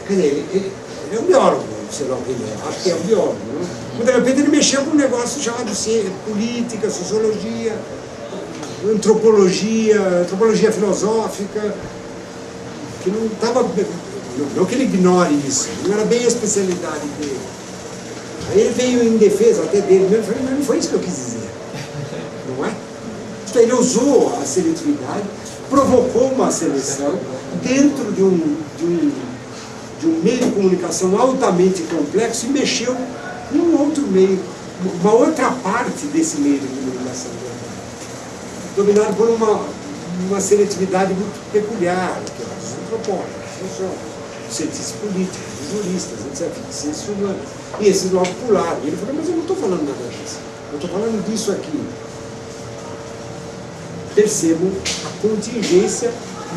Quer dizer, ele é um biólogo, sei lá o que ele é, acho que é um biólogo. Né? Mas de repente ele mexeu com um negócio chamado política, sociologia, antropologia filosófica, que não estava. Não que ele ignore isso, não era bem a especialidade dele. Aí ele veio em defesa até dele mesmo, falei, mas não foi isso que eu quis dizer. Não é? Então, ele usou a seletividade, provocou uma seleção dentro de um meio de comunicação altamente complexo e mexeu num outro meio, uma outra parte desse meio de comunicação, dominado por uma seletividade muito peculiar, que é os antropólogos, os cientistas políticos, os juristas, etc., ciências humanas. E esses logo pularam. E ele falou, mas eu não estou falando nada disso, eu estou falando disso aqui. Percebam a contingência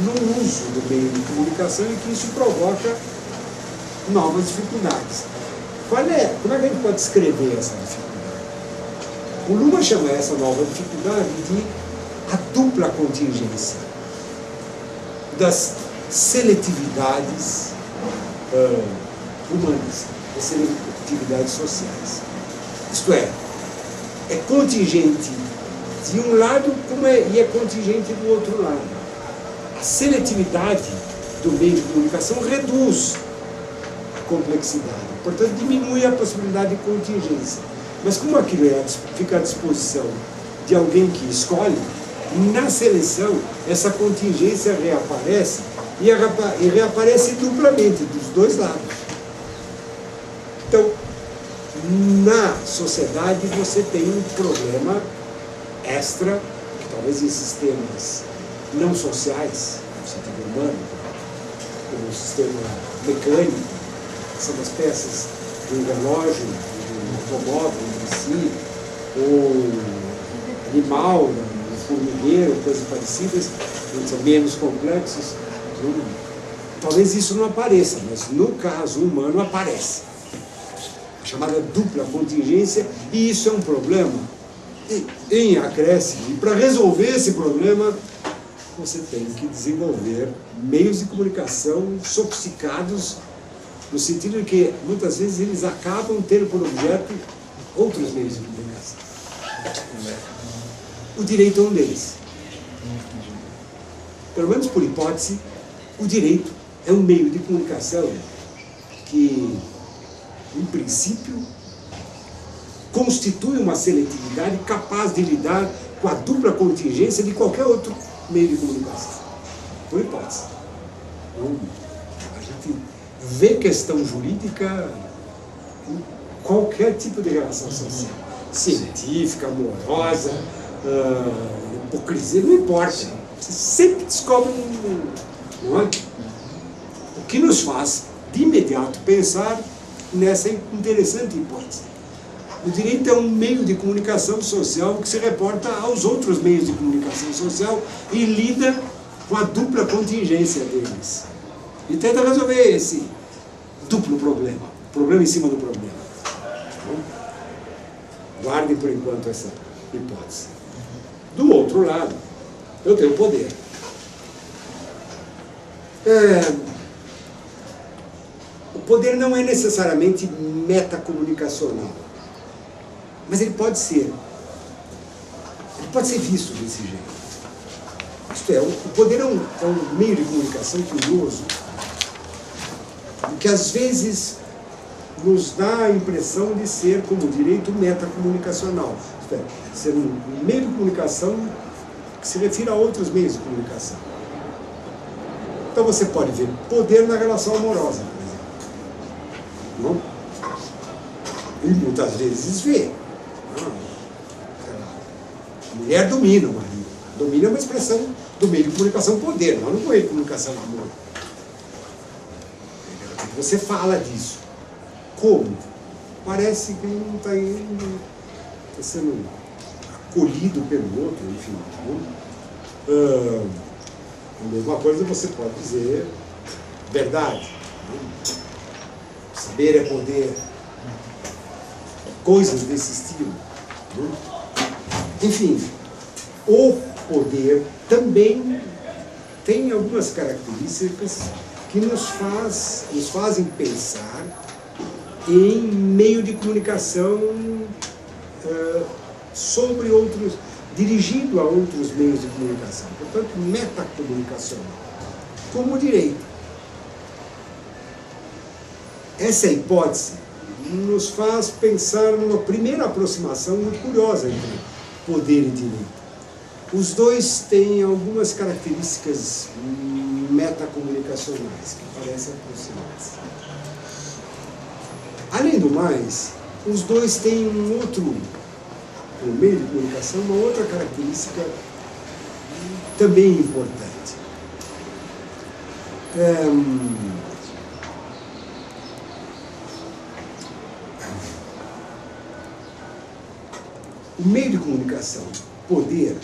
no uso do meio de comunicação e que isso provoca novas dificuldades. Como é que a gente pode descrever essa dificuldade? O Luhmann chama essa nova dificuldade de a dupla contingência das seletividades humanas, das seletividades sociais. Isto é contingente de um lado e é contingente do outro lado. A seletividade do meio de comunicação reduz a complexidade, portanto diminui a possibilidade de contingência. Mas como aquilo fica à disposição de alguém que escolhe, na seleção essa contingência reaparece e reaparece duplamente, dos dois lados. Então, na sociedade você tem um problema extra, que talvez em sistemas não sociais, no sentido humano, como o sistema mecânico, são as peças do relógio, do automóvel em si, ou animal, do formigueiro, coisas parecidas, são menos complexos. Talvez isso não apareça, mas no caso humano aparece. A chamada dupla contingência, e isso é um problema em acréscimo. E para resolver esse problema, você tem que desenvolver meios de comunicação sofisticados, no sentido de que muitas vezes eles acabam tendo por objeto outros meios de comunicação. O direito é um deles. Pelo menos por hipótese, o direito é um meio de comunicação que, em princípio, constitui uma seletividade capaz de lidar com a dupla contingência de qualquer outro meio de comunicação. Por hipótese. Então, a gente vê questão jurídica em qualquer tipo de relação social. Científica, amorosa, hipocrisia, não importa. Você sempre descobre não é? O que nos faz, de imediato, pensar nessa interessante hipótese. O direito é um meio de comunicação social que se reporta aos outros meios de comunicação social e lida com a dupla contingência deles. E tenta resolver esse duplo problema, problema em cima do problema. Então, guardem por enquanto essa hipótese. Do outro lado, eu tenho poder. O poder não é necessariamente metacomunicacional, mas ele pode ser. Ele pode ser visto desse jeito. Isto é, o poder é um meio de comunicação curioso, que às vezes nos dá a impressão de ser como direito metacomunicacional, isto é, ser um meio de comunicação que se refere a outros meios de comunicação. Então você pode ver poder na relação amorosa, por exemplo. Não? E muitas vezes vê. A mulher domina o marido. Domina é uma expressão do meio de comunicação poder, não do meio de comunicação amor. Você fala disso. Como? Parece que não está sendo acolhido pelo outro, enfim. A mesma coisa você pode dizer verdade. Saber é poder. Coisas desse estilo. Enfim, o poder também tem algumas características que nos fazem pensar em meio de comunicação sobre outros, dirigido a outros meios de comunicação, portanto, metacomunicacional, como o direito. Essa hipótese nos faz pensar numa primeira aproximação muito curiosa entre poder e direito. Os dois têm algumas características metacomunicacionais que parecem aproximar-se. Além do mais, os dois têm no meio de comunicação, uma outra característica também importante. O meio de comunicação, poder,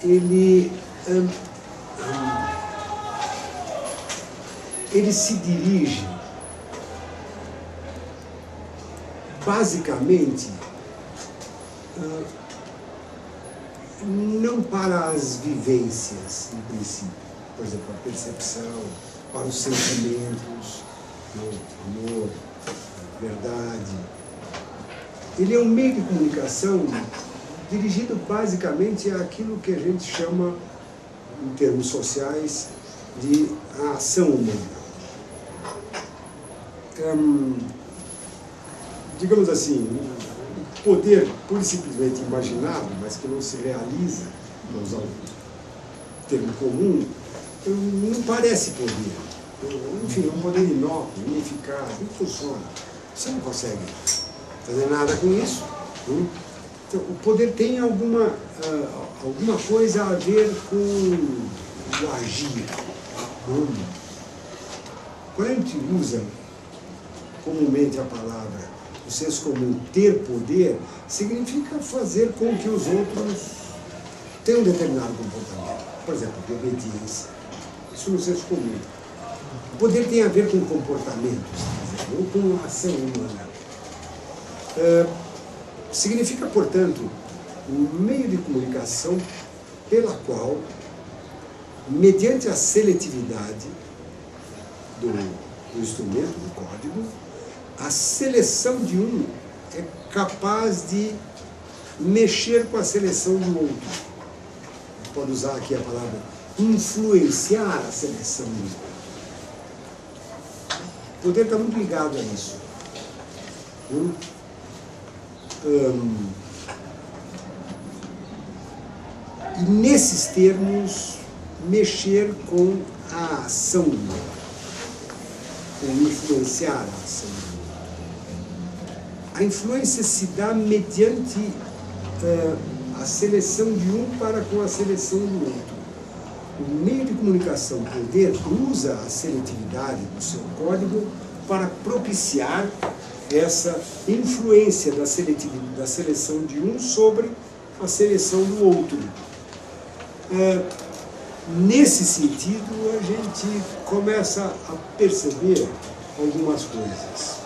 ele se dirige basicamente não para as vivências, em princípio, por exemplo, a percepção, para os sentimentos, o amor, a verdade. Ele é um meio de comunicação dirigido basicamente àquilo que a gente chama, em termos sociais, de a ação humana. Digamos assim, o poder pura e simplesmente imaginado, mas que não se realiza, para usar um termo comum, não parece poder. Enfim, é um poder inócuo, ineficaz, não funciona. Você não consegue fazer nada com isso. Então, o poder tem alguma coisa a ver com o agir. Quando a gente usa comumente a palavra, o senso comum, ter poder, significa fazer com que os outros tenham um determinado comportamento. Por exemplo, de obediência. Isso no senso comum. O poder tem a ver com comportamentos, ou com a ação humana. Significa, portanto, um meio de comunicação pela qual, mediante a seletividade do instrumento, do código, a seleção de um é capaz de mexer com a seleção do outro. Pode usar aqui a palavra influenciar a seleção do outro. O poder está muito ligado a isso. E nesses termos, mexer com a ação do outro, com influenciar a ação do outro. A influência se dá mediante a seleção de um para com a seleção do outro. O meio de comunicação, poder, usa a seletividade do seu código para propiciar essa influência da seleção de um sobre a seleção do outro. Nesse sentido, a gente começa a perceber algumas coisas.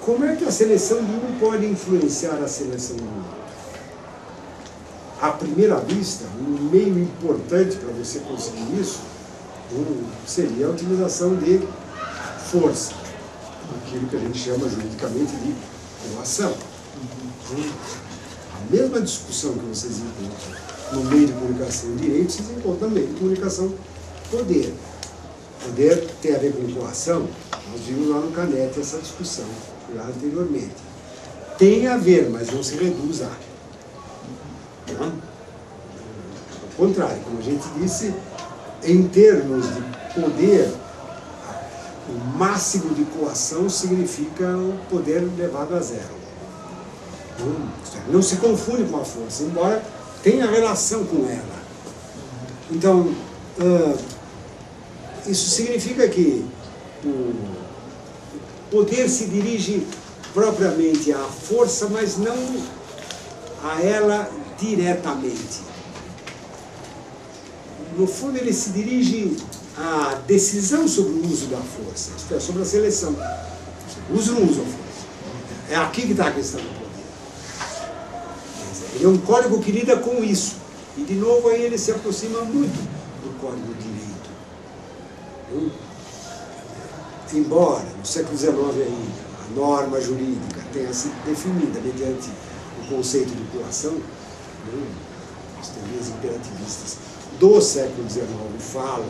Como é que a seleção de um pode influenciar a seleção do outro? À primeira vista, um meio importante para você conseguir isso seria a utilização de força, aquilo que a gente chama juridicamente de coação. A mesma discussão que vocês encontram no meio de comunicação e direito, vocês encontram no meio de comunicação poder. Poder tem a ver com coação, nós vimos lá no Canete essa discussão, lá anteriormente. Tem a ver, mas não se reduz a. Não? Ao contrário, como a gente disse, em termos de poder, o máximo de coação significa o poder levado a zero. Não se confunde com a força, embora tenha relação com ela. Então, isso significa que o poder se dirige propriamente à força, mas não a ela diretamente. No fundo, ele se dirige à decisão sobre o uso da força, isto é, sobre a seleção. Uso ou não uso a força? É aqui que está a questão do poder. Ele é um código que lida com isso. E, de novo, aí ele se aproxima muito do código de direito. Embora, no século XIX ainda, a norma jurídica tenha sido definida mediante o conceito de coação, as teorias imperativistas do século XIX falam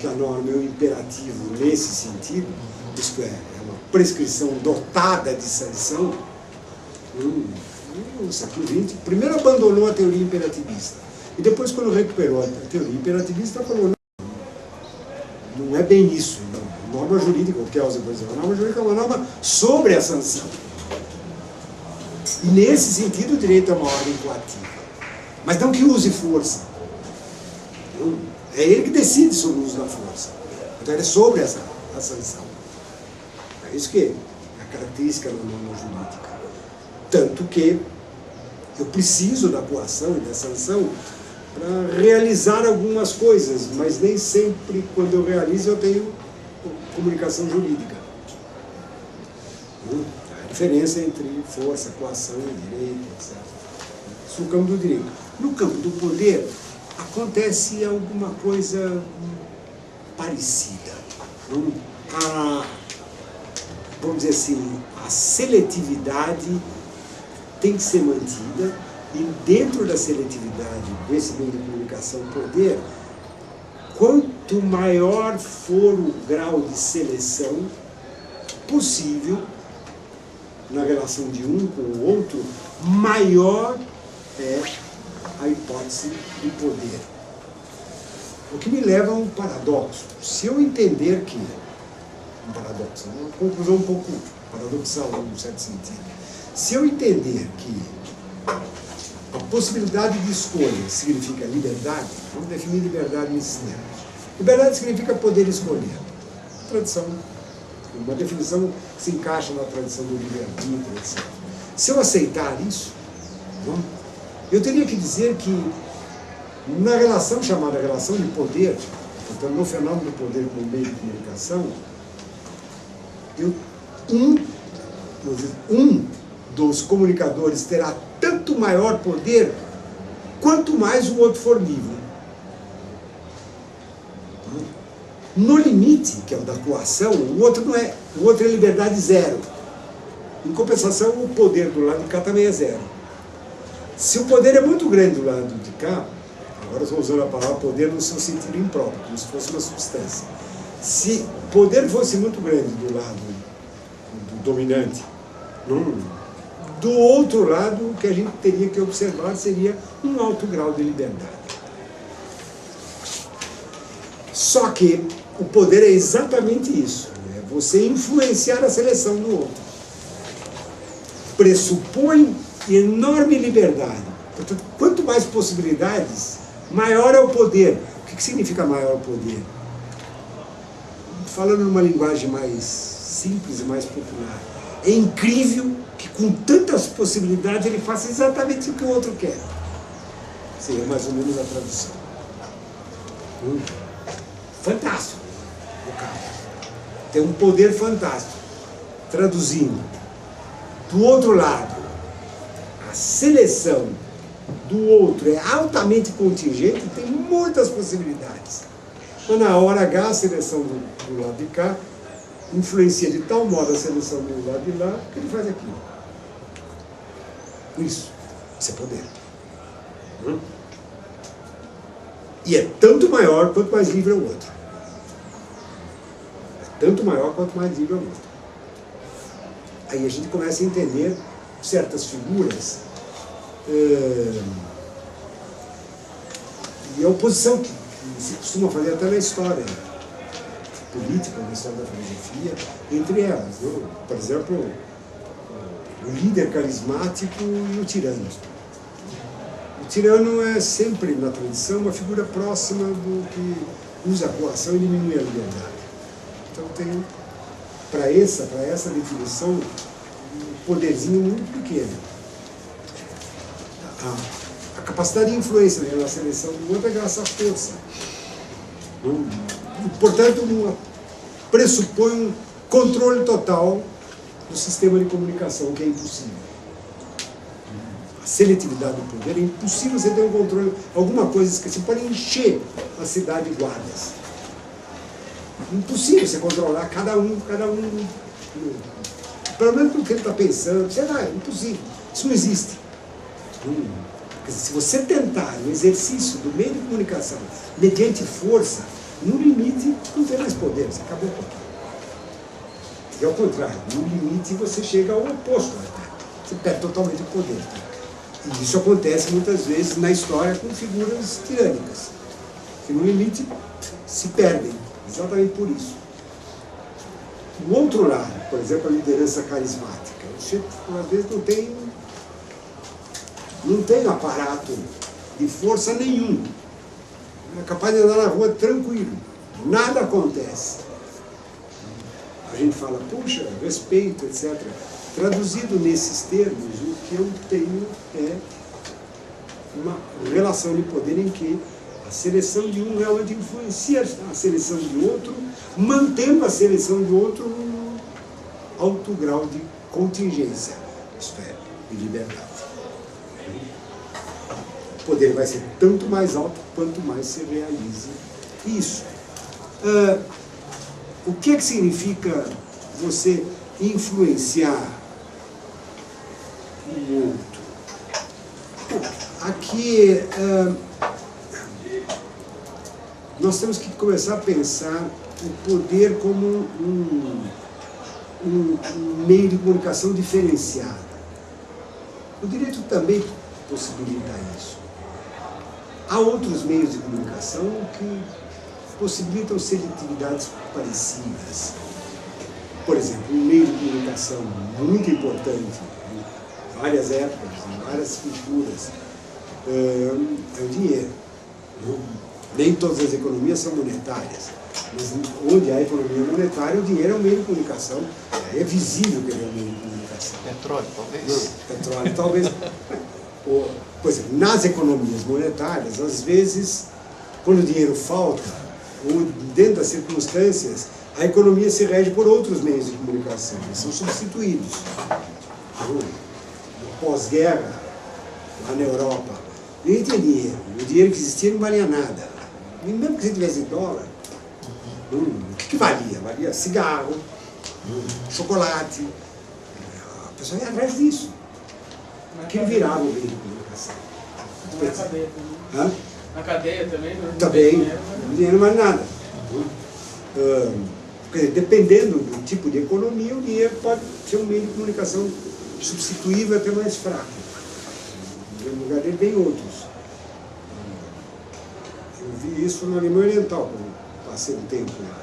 que a norma é um imperativo nesse sentido, isto é uma prescrição dotada de sanção. No século XX, primeiro abandonou a teoria imperativista, e depois, quando recuperou a teoria imperativista, falou: não é bem isso. Não. Norma jurídica, o que é a norma jurídica é uma norma sobre a sanção. E nesse sentido, o direito é uma ordem coativa, mas não que use força. É ele que decide sobre o uso da força. Então, ele é sobre a sanção. É isso que é a característica da norma jurídica. Tanto que eu preciso da coação e da sanção para realizar algumas coisas, mas nem sempre, quando eu realizo, eu tenho comunicação jurídica. A diferença entre força, coação, direito, etc. Isso no campo do direito. No campo do poder, acontece alguma coisa parecida. Vamos dizer assim, a seletividade tem que ser mantida, e dentro da seletividade desse meio de comunicação poder, quanto maior for o grau de seleção possível na relação de um com o outro, maior é a hipótese de poder. O que me leva a um paradoxo. Se eu entender que... Um paradoxo, uma conclusão um pouco paradoxal, num certo sentido. Se eu entender que a possibilidade de escolha significa liberdade, vamos definir liberdade nesse termos. Liberdade significa poder escolher. Tradição, uma definição que se encaixa na tradição do livre-arbítrio, etc. Se eu aceitar isso, eu teria que dizer que na relação chamada relação de poder, portanto, no fenômeno do poder como meio de comunicação, um dos comunicadores terá tanto maior poder quanto mais o outro for livre. No limite, que é o da coação, o outro não é. O outro é liberdade zero. Em compensação, o poder do lado de cá também é zero. Se o poder é muito grande do lado de cá, agora estou usando a palavra poder no seu sentido impróprio, como se fosse uma substância. Se o poder fosse muito grande do lado do dominante, do outro lado, o que a gente teria que observar seria um alto grau de liberdade. Só que o poder é exatamente isso, é você influenciar a seleção do outro. Pressupõe enorme liberdade. Portanto, quanto mais possibilidades, maior é o poder. O que significa maior o poder? Falando numa linguagem mais simples e mais popular, é incrível que com tantas possibilidades ele faça exatamente o que o outro quer. Seria mais ou menos a tradução. Fantástico o cara. Tem um poder fantástico. Traduzindo, do outro lado, a seleção do outro é altamente contingente, tem muitas possibilidades. Mas na hora H, a seleção do lado de cá influencia de tal modo a seleção do lado de lá que ele faz aquilo. Isso é poder. E é tanto maior quanto mais livre é o outro. tanto maior quanto mais livre é o outro. Aí a gente começa a entender certas figuras e a oposição que se costuma fazer até na história política, na história da filosofia, entre elas. Não? Por exemplo, o líder carismático e o tirano. O tirano é sempre, na tradição, uma figura próxima do que usa a coação e diminui a liberdade. Então tem, para essa definição, um poderzinho muito pequeno. A capacidade de influência na seleção do outro é graças à força. Portanto, pressupõe um controle total do sistema de comunicação, que é impossível. A seletividade do poder é impossível você ter um controle, alguma coisa que você pode encher a cidade de guardas. Impossível você controlar cada um, pelo menos pelo que ele está pensando, sei lá, é impossível. Isso não existe. Quer dizer, se você tentar o exercício do meio de comunicação mediante força, no limite não tem mais poder, você acabou com aquilo. E ao contrário, no limite você chega ao oposto, você perde totalmente o poder. E isso acontece muitas vezes na história com figuras tirânicas, que no limite se perdem, exatamente por isso. Do outro lado, por exemplo, a liderança carismática, você às vezes não tem aparato de força nenhum. É capaz de andar na rua tranquilo, nada acontece. A gente fala, puxa, respeito, etc. Traduzido nesses termos, o que eu tenho é uma relação de poder em que a seleção de um realmente influencia a seleção de outro, mantendo a seleção de outro num alto grau de contingência, isto é, de liberdade. O poder vai ser tanto mais alto quanto mais se realiza isso. O que é que significa você influenciar o outro? Aqui nós temos que começar a pensar o poder como um meio de comunicação diferenciado. O direito também possibilita isso. Há outros meios de comunicação que possibilitam seletividades parecidas. Por exemplo, um meio de comunicação muito importante em várias épocas, em várias culturas, é o dinheiro. Nem todas as economias são monetárias, mas onde há economia monetária, o dinheiro é um meio de comunicação. É visível que ele é um meio de comunicação. Petróleo, talvez? Não, petróleo, talvez. Por exemplo, nas economias monetárias, às vezes, quando o dinheiro falta, ou dentro das circunstâncias, a economia se rege por outros meios de comunicação, eles são substituídos. Pós-guerra, lá na Europa, ninguém tinha dinheiro, o dinheiro que existia não valia nada. E mesmo que você tivesse dólar, o que valia? Valia cigarro, chocolate. A pessoa ia atrás disso. Aquilo virava o meio de comunicação. Na cadeia também. Hã? Na cadeia também? Também, o dinheiro não vale nada. Quer dizer, dependendo do tipo de economia, o dinheiro pode ser um meio de comunicação substituível até mais fraco. No lugar dele vem outros. Eu vi isso na Alemanha Oriental, quando passei um tempo lá.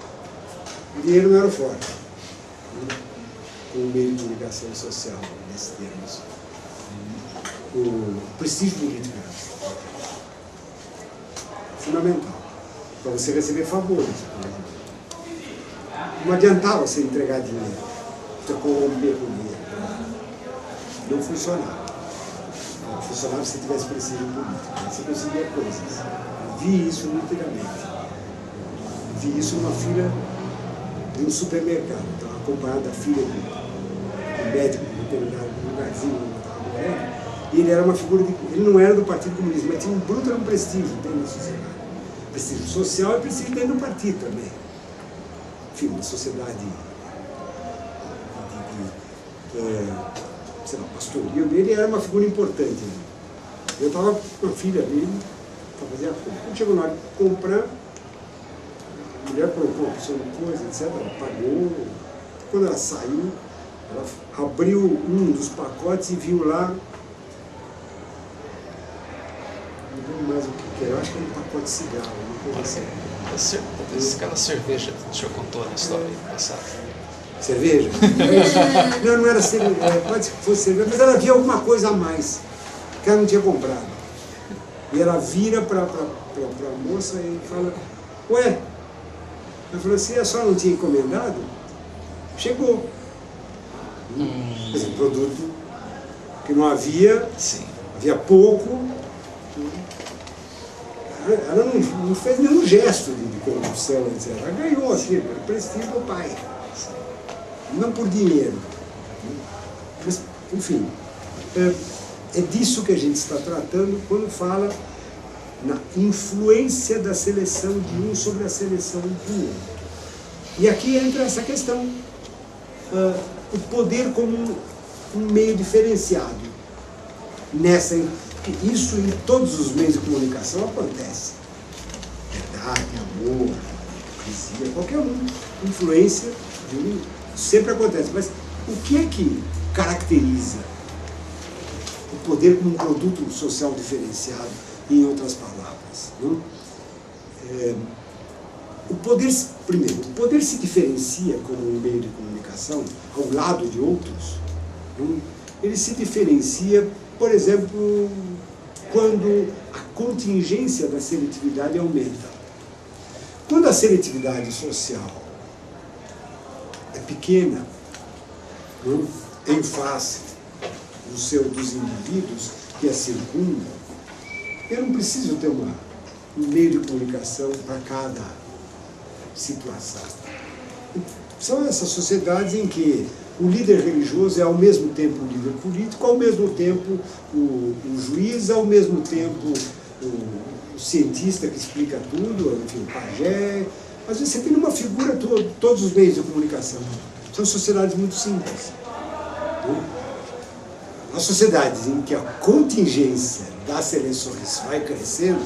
O dinheiro não era forte, com o meio de comunicação social, nesses termos. O prestígio político era fundamental, para você receber favores, por exemplo. Não adiantava você entregar dinheiro, você corromper com dinheiro. Não funcionava. Não funcionava se você tivesse prestígio político, aí você conseguia coisas. Eu vi isso nitidamente. Vi isso numa fila de um supermercado. Estava acompanhado da filha do médico de determinado lugarzinho onde eu estava morando. E ele era uma figura ele não era do Partido Comunista, mas tinha um bruto prestígio dentro da sociedade. Prestígio social e prestígio dentro do partido também. Enfim, uma sociedade sei lá, pastoril dele, era uma figura importante. Eu estava com a filha dele para fazer a compra. Quando chegou na hora de comprar, A mulher colocou uma opção de coisa, etc. Ela pagou. Quando ela saiu, ela abriu um dos pacotes e viu lá, não lembro mais o que era, eu acho que era um pacote de cigarro, uma coisa assim. Talvez aquela cerveja que o senhor contou na história passada. Cerveja? Não, não era cerveja, pode ser que fosse cerveja, mas ela via alguma coisa a mais que ela não tinha comprado. E ela vira para a moça e fala, ué, ela falou assim, a senhora não tinha encomendado? Chegou. Quer dizer, um produto que não havia, Sim. havia pouco. Ela não fez nenhum gesto de corrupção, etc. Ela ganhou aquilo, o prestígio do pai. Não por dinheiro. Mas, enfim, é disso que a gente está tratando quando fala na influência da seleção de um sobre a seleção do outro. E aqui entra essa questão, o poder como um meio diferenciado. Isso em todos os meios de comunicação acontece. Verdade, amor, hipocrisia, qualquer um, influência de um, sempre acontece. Mas o que é que caracteriza o poder como um produto social diferenciado, em outras palavras? Não? Primeiro, o poder se diferencia como um meio de comunicação ao lado de outros. Não? Ele se diferencia, por exemplo, quando a contingência da seletividade aumenta. Quando a seletividade social é pequena, não? Em face dos indivíduos que a circundam, eu não preciso ter um meio de comunicação para cada situação. São essas sociedades em que o líder religioso é ao mesmo tempo o líder político, ao mesmo tempo o juiz, ao mesmo tempo o cientista que explica tudo, enfim, o pajé. Às vezes você tem uma figura todos os meios de comunicação. São sociedades muito simples. As sociedades em que a contingência das seleções vai crescendo,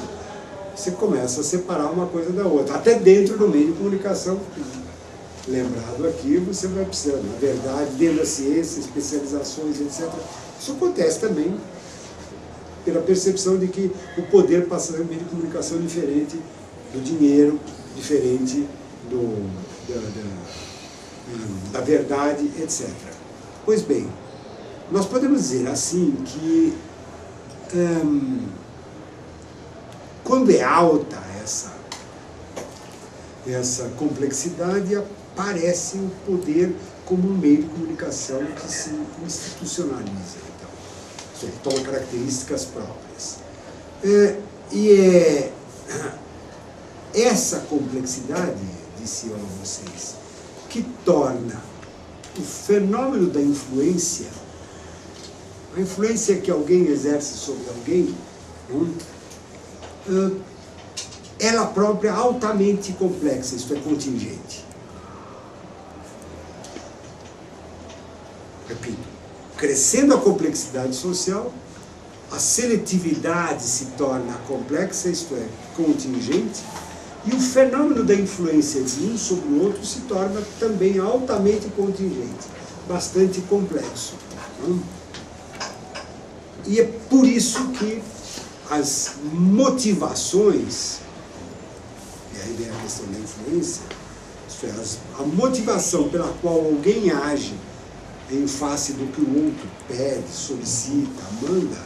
você começa a separar uma coisa da outra, até dentro do meio de comunicação. Lembrado aqui, você vai precisando, na verdade, dentro da ciência, especializações, etc. Isso acontece também pela percepção de que o poder passa a ser um meio de comunicação diferente do dinheiro, diferente da verdade, etc. Pois bem, nós podemos dizer assim que quando é alta essa complexidade, aparece o poder como um meio de comunicação que se institucionaliza, então, isso toma características próprias. Essa complexidade, disse eu a vocês, que torna o fenômeno da influência, a influência que alguém exerce sobre alguém, ela própria altamente complexa, isto é, contingente. Repito, crescendo a complexidade social, a seletividade se torna complexa, isto é, contingente, e o fenômeno da influência de um sobre o outro se torna também altamente contingente, bastante complexo. E é por isso que as motivações, e aí vem a questão da influência, isto é, a motivação pela qual alguém age em face do que o outro pede, solicita, manda,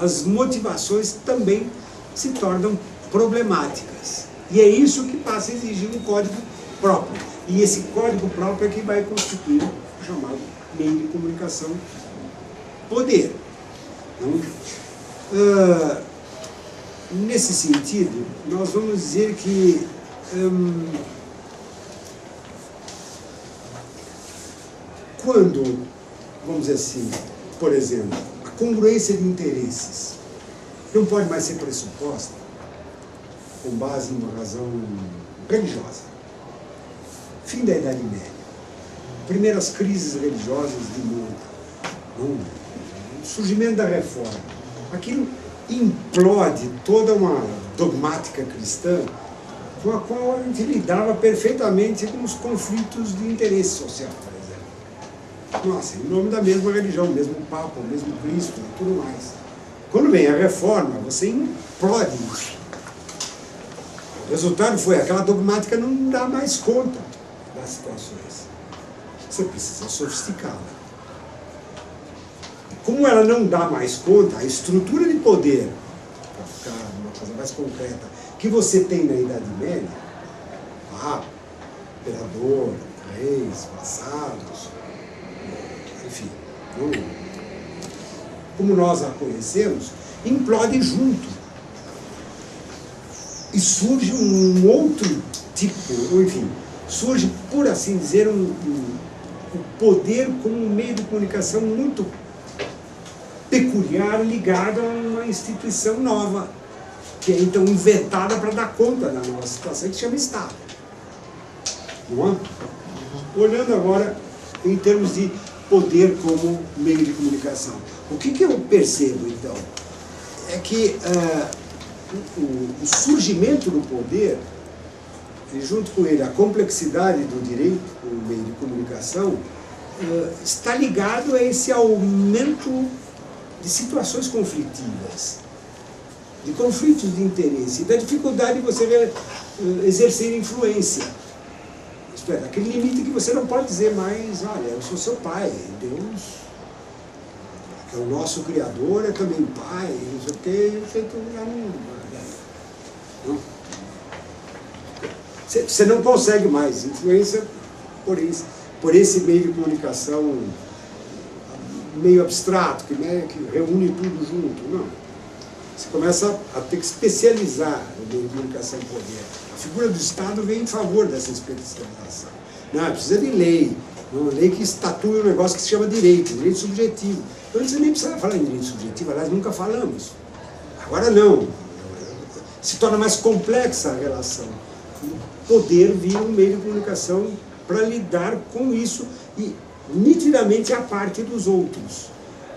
as motivações também se tornam problemáticas. E é isso que passa a exigir um código próprio. E esse código próprio é que vai constituir o chamado meio de comunicação poder. Nesse sentido, nós vamos dizer que quando, vamos dizer assim, por exemplo, a congruência de interesses não pode mais ser pressuposta com base em uma razão religiosa. Fim da Idade Média, primeiras crises religiosas de mundo, surgimento da Reforma, aquilo implode toda uma dogmática cristã com a qual a gente lidava perfeitamente com os conflitos de interesse social, por exemplo. Nossa, em nome da mesma religião, o mesmo Papa, o mesmo Cristo e tudo mais. Quando vem a reforma, você implode isso. O resultado foi aquela dogmática não dá mais conta das situações. Você precisa sofisticá-la. Como ela não dá mais conta, a estrutura de poder, para ficar uma coisa mais concreta, que você tem na Idade Média, Papa, imperador, reis, vassalos, enfim, como nós a conhecemos, implode junto. E surge um outro tipo, ou enfim, surge, por assim dizer, um poder como um meio de comunicação muito peculiar, ligado a uma instituição nova, que é então inventada para dar conta da nossa situação, que se chama Estado. Não é? Olhando agora em termos de poder como meio de comunicação. O que eu percebo, então, é que o surgimento do poder, e junto com ele a complexidade do direito como meio de comunicação, está ligado a esse aumento de situações conflitivas, de conflitos de interesse, da dificuldade de você exercer influência. Isto é, aquele limite que você não pode dizer mais, olha, eu sou seu pai, Deus, que é o nosso Criador, é também pai, não sei o quê, não. Você não consegue mais influência por esse meio de comunicação meio abstrato, que reúne tudo junto. Não. Você começa a ter que especializar o meio de comunicação e poder. A figura do Estado vem em favor dessa especialização. Não, precisa de lei. Uma lei que estatue um negócio que se chama direito subjetivo. Antes você nem precisava falar em direito subjetivo, aliás, nunca falamos. Agora não. Se torna mais complexa a relação. O poder vira um meio de comunicação para lidar com isso e nitidamente a parte dos outros.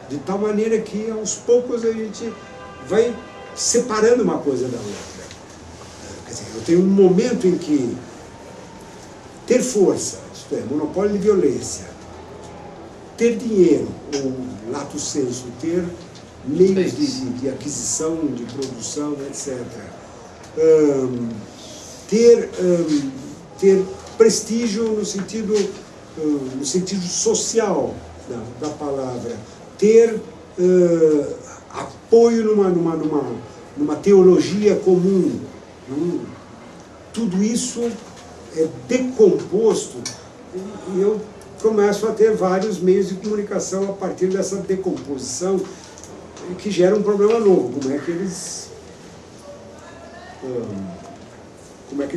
De tal maneira que aos poucos a gente vai separando uma coisa da outra. Quer dizer, eu tenho um momento em que ter força, isto é, monopólio de violência, ter dinheiro, ou lato sensu, ter meios de aquisição, de produção, etc. Ter prestígio no sentido social da palavra, ter apoio numa teologia comum. Tudo isso é decomposto e eu começo a ter vários meios de comunicação a partir dessa decomposição que gera um problema novo. Como é que eles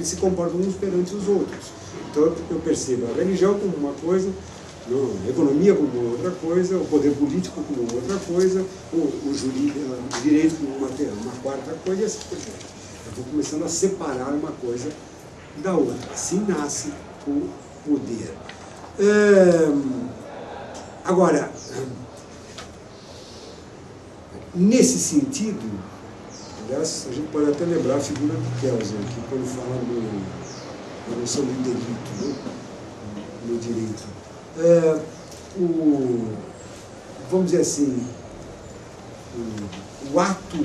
se comportam uns perante os outros. Então eu percebo a religião como uma coisa, a economia como outra coisa, o poder político como outra coisa, o direito como uma quarta coisa, e assim por diante. Eu vou começando a separar uma coisa da outra. Assim nasce o poder. Agora, nesse sentido, aliás, a gente pode até lembrar a figura do Kelsen aqui, quando fala na noção do delito, né? No direito. Vamos dizer assim, o ato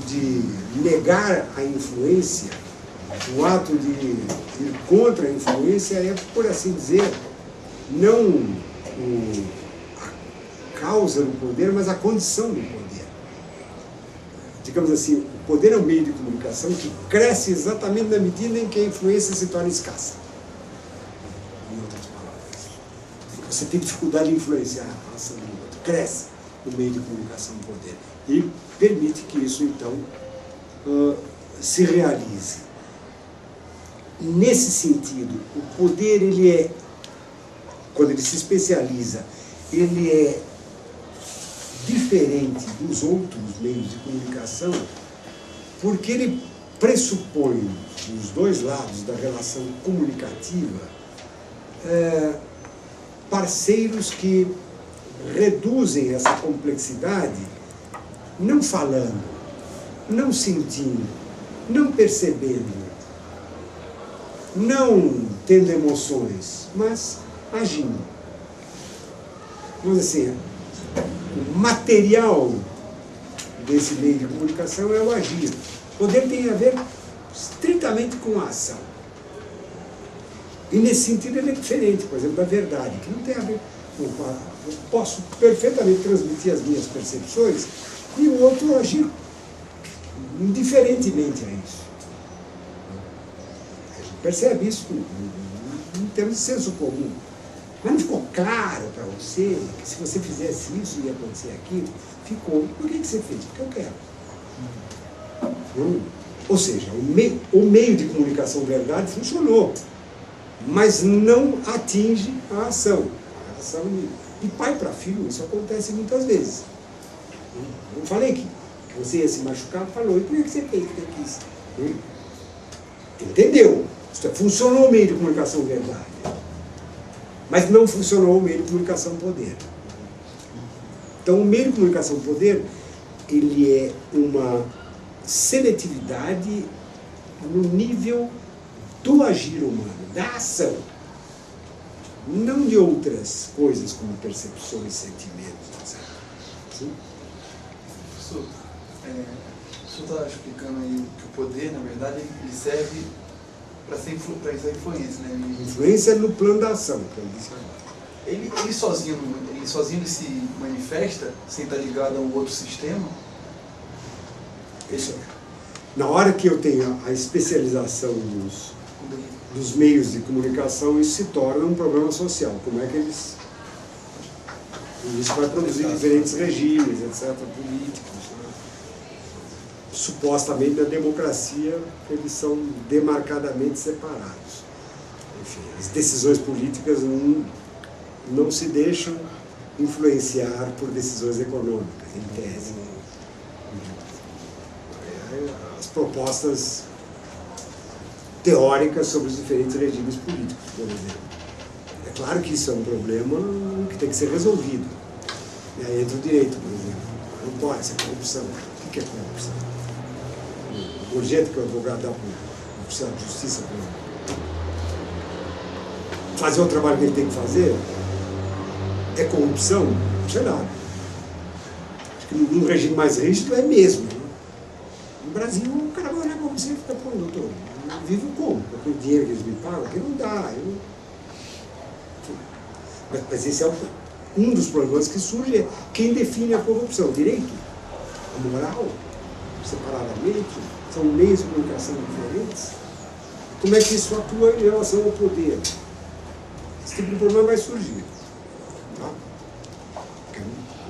de negar a influência, o ato de ir contra a influência é, por assim dizer, não a causa do poder, mas a condição do poder. Digamos assim, o poder é um meio de comunicação que cresce exatamente na medida em que a influência se torna escassa. Em outras palavras, você tem dificuldade de influenciar a ação do outro, cresce o meio de comunicação do poder e permite que isso, então, se realize. Nesse sentido, o poder, ele é, quando ele se especializa, ele é diferente dos outros meios de comunicação, porque ele pressupõe, nos dois lados da relação comunicativa, parceiros que reduzem essa complexidade, não falando, não sentindo, não percebendo, não tendo emoções, mas agindo. Vamos dizer assim, o material desse meio de comunicação é o agir. O poder tem a ver estritamente com a ação. E nesse sentido ele é diferente, por exemplo, da verdade, que não tem a ver com eu posso perfeitamente transmitir as minhas percepções e o outro agir indiferentemente a isso. A gente percebe isso em termos de senso comum. Mas não ficou claro para você que se você fizesse isso ia acontecer aquilo? Ficou. Por que você fez? Porque eu quero. Ou seja, o meio de comunicação verdade funcionou, mas não atinge a ação. A ação de pai para filho, isso acontece muitas vezes. Eu não falei que você ia se machucar, falou, e por que você fez? Entendeu? Funcionou o meio de comunicação verdade, mas não funcionou o meio de comunicação poder. Então o meio de comunicação poder, ele é uma seletividade no nível do agir humano, da ação, não de outras coisas como percepções, sentimentos, etc. Sim? Professor, o senhor está explicando aí que o poder, na verdade, ele serve para ser influência, né? Influência no plano da ação, como disse agora. Ele sozinho ele se manifesta sem estar ligado a um outro sistema? Isso é. Na hora que eu tenho a especialização dos meios de comunicação, isso se torna um problema social. Como é que eles... Isso vai produzir diferentes regimes, etc., políticos. Né? Supostamente, na democracia, eles são demarcadamente separados. Enfim, as decisões políticas não se deixam influenciar por decisões econômicas, em tese. As propostas teóricas sobre os diferentes regimes políticos, por exemplo. É claro que isso é um problema que tem que ser resolvido. E aí entra o direito, por exemplo. Não pode ser corrupção. O que é corrupção? O jeito que o advogado dá para o oficial de justiça para fazer o trabalho que ele tem que fazer é corrupção? Não sei lá. Acho que num regime mais rígido é mesmo. Né? No Brasil, o cara vai olhar para você e fica, pô, doutor, eu vivo como? Com o dinheiro que eles me pagam? Porque não dá. Mas esse é um dos problemas que surge. É quem define a corrupção? O direito? A moral? Separadamente? São meios de comunicação diferentes? Como é que isso atua em relação ao poder? Esse tipo de problema vai surgir. Tá?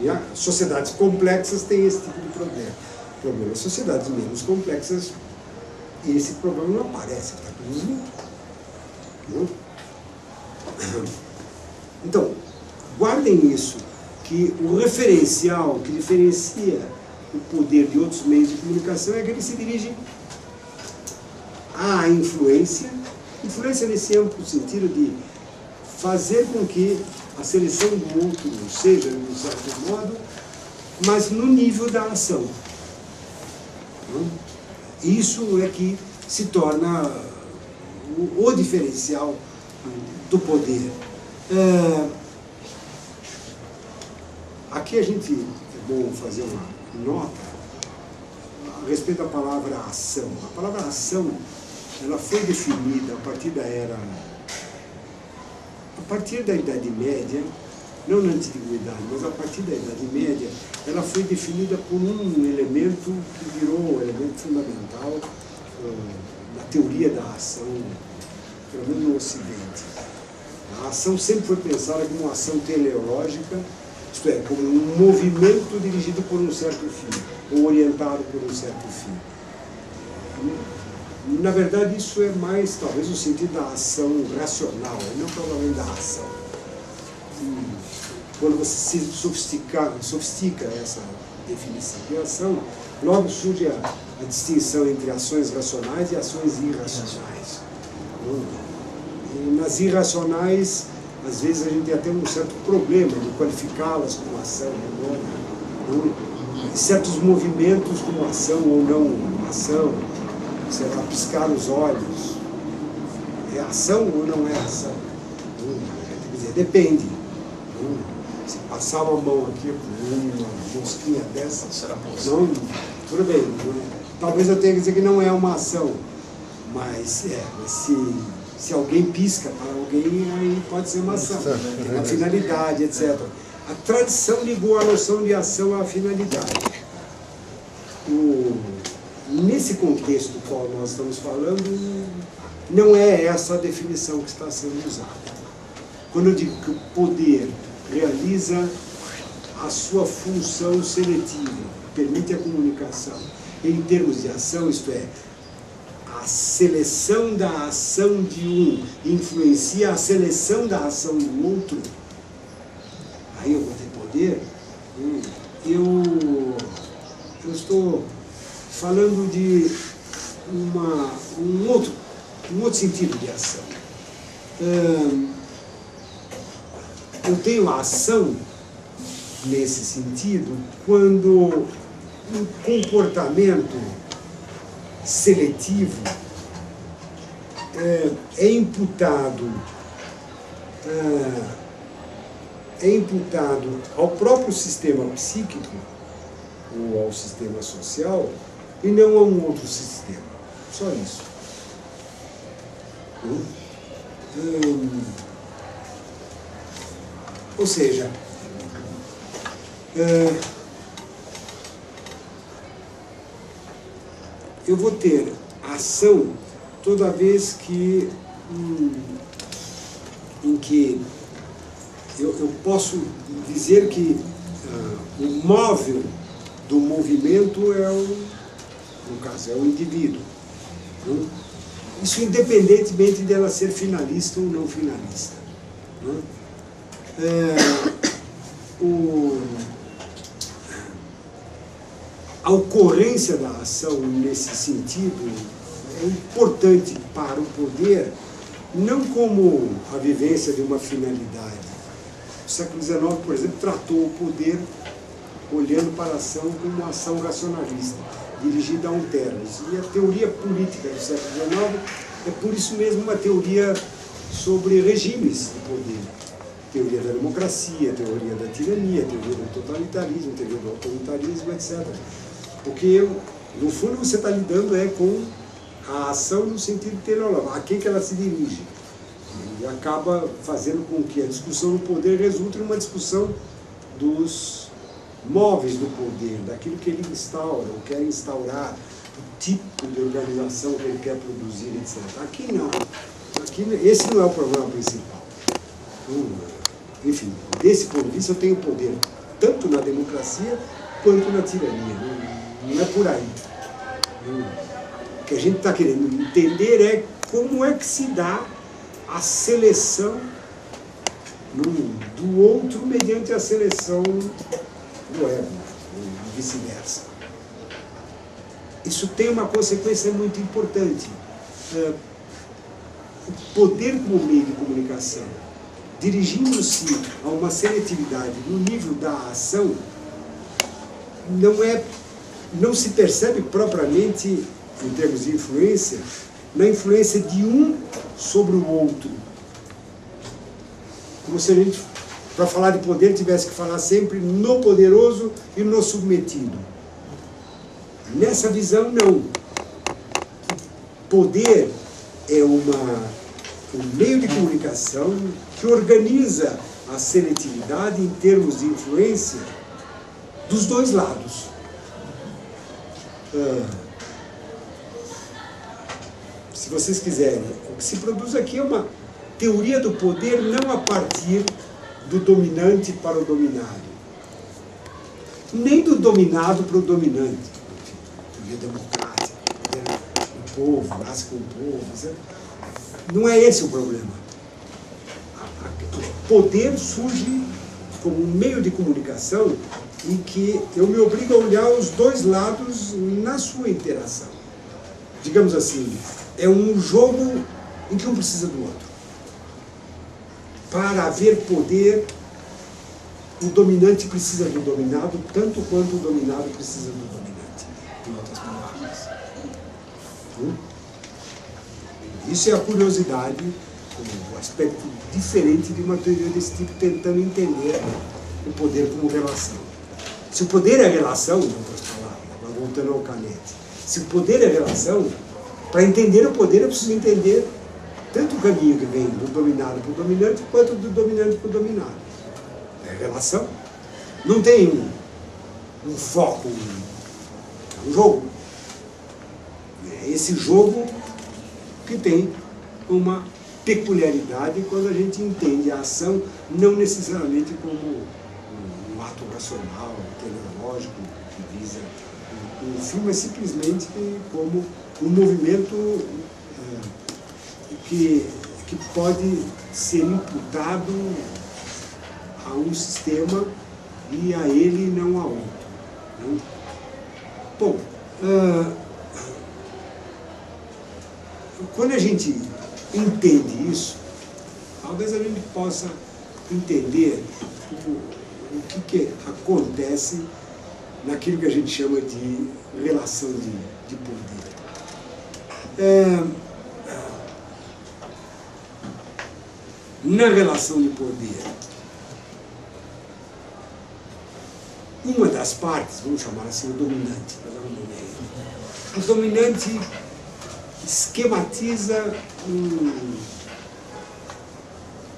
E as sociedades complexas têm esse tipo de problema. As sociedades menos complexas, esse problema não aparece, está tudo junto. Então, guardem isso, que o referencial que diferencia o poder de outros meios de comunicação é que ele se dirige à influência nesse amplo sentido de fazer com que a seleção do outro seja, de um certo modo, mas no nível da ação. Isso é que se torna o diferencial do poder. Aqui a gente, é bom fazer uma nota a respeito da palavra ação. A palavra ação, ela foi definida a partir da Idade Média, não na Antiguidade, mas a partir da Idade Média, ela foi definida por um elemento que virou um elemento fundamental na teoria da ação, pelo menos no Ocidente. A ação sempre foi pensada como uma ação teleológica, isto é, como um movimento dirigido por um certo fim, ou orientado por um certo fim. Na verdade, isso é mais, talvez, o sentido da ação racional, não provavelmente da ação. Quando você se sofistica essa definição de ação, logo surge a distinção entre ações racionais e ações irracionais. E nas irracionais, às vezes a gente tem até um certo problema de qualificá-las como ação ou não. Certos movimentos como ação ou não ação, sei lá, piscar os olhos, é ação ou não é ação? Quer dizer, depende. Se passar uma mão aqui com uma mosquinha dessa, não, tudo bem. Talvez eu tenha que dizer que não é uma ação, mas se alguém pisca para alguém, aí pode ser uma ação. Tem uma finalidade, etc. A tradição ligou a noção de ação à finalidade. Nesse contexto do qual nós estamos falando, não é essa a definição que está sendo usada. Quando eu digo que o poder realiza a sua função seletiva, permite a comunicação, em termos de ação, isto é, a seleção da ação de um influencia a seleção da ação do outro, aí eu vou ter poder. Eu estou falando de um outro sentido de ação. Eu tenho a ação nesse sentido quando um comportamento seletivo é imputado ao próprio sistema psíquico ou ao sistema social e não a um outro sistema. Só isso. Ou seja, eu vou ter ação toda vez que em que eu posso dizer que o móvel do movimento no caso, é o indivíduo. Isso independentemente dela ser finalista ou não finalista. A ocorrência da ação nesse sentido é importante para o poder, não como a vivência de uma finalidade. O século XIX, por exemplo, tratou o poder olhando para a ação como uma ação racionalista, dirigida a um termos. E a teoria política do século XIX é, por isso mesmo, uma teoria sobre regimes de poder. Teoria da democracia, teoria da tirania, teoria do totalitarismo, teoria do autoritarismo, etc. Porque, no fundo, você está lidando com a ação no sentido teleológico, a quem que ela se dirige. E acaba fazendo com que a discussão do poder resulte numa discussão dos móveis do poder, daquilo que ele instaura, ou quer instaurar, o tipo de organização que ele quer produzir, etc. Aqui não. Esse não é o problema principal. Enfim, desse ponto de vista, eu tenho poder tanto na democracia quanto na tirania. Não é por aí. O que a gente está querendo entender é como é que se dá a seleção do outro mediante a seleção do ego, e vice-versa. Isso tem uma consequência muito importante. O poder como meio de comunicação, dirigindo-se a uma seletividade no nível da ação, não se percebe propriamente, em termos de influência, na influência de um sobre o outro. Como se a gente, para falar de poder, tivesse que falar sempre no poderoso e no submetido. Nessa visão, não. Poder é um meio de comunicação que organiza a seletividade em termos de influência dos dois lados. Se vocês quiserem, o que se produz aqui é uma teoria do poder não a partir do dominante para o dominado, nem do dominado para o dominante. Teoria democrática, o povo, nasce com o povo, etc. Não é esse o problema. O poder surge como um meio de comunicação em que eu me obrigo a olhar os dois lados na sua interação. Digamos assim, é um jogo em que um precisa do outro. Para haver poder, o dominante precisa do dominado, tanto quanto o dominado precisa do dominante, em outras palavras. Isso é a curiosidade, um aspecto diferente de uma teoria desse tipo, tentando entender o poder como relação. Se o poder é relação, em outras palavras, voltando ao Canetti, se o poder é relação, para entender o poder eu preciso entender tanto o caminho que vem do dominado para o dominante, quanto do dominante para o dominado. É relação. Não tem um foco, um jogo. É esse jogo que tem uma peculiaridade quando a gente entende a ação não necessariamente como um ato racional, teleológico, que visa um fim, mas simplesmente como um movimento que pode ser imputado a um sistema e a ele não a outro. Né? Bom, quando a gente entende isso, talvez a gente possa entender o que acontece naquilo que a gente chama de relação de poder. Na relação de poder, uma das partes, vamos chamar assim, o dominante, para dar um nome aí. O dominante esquematiza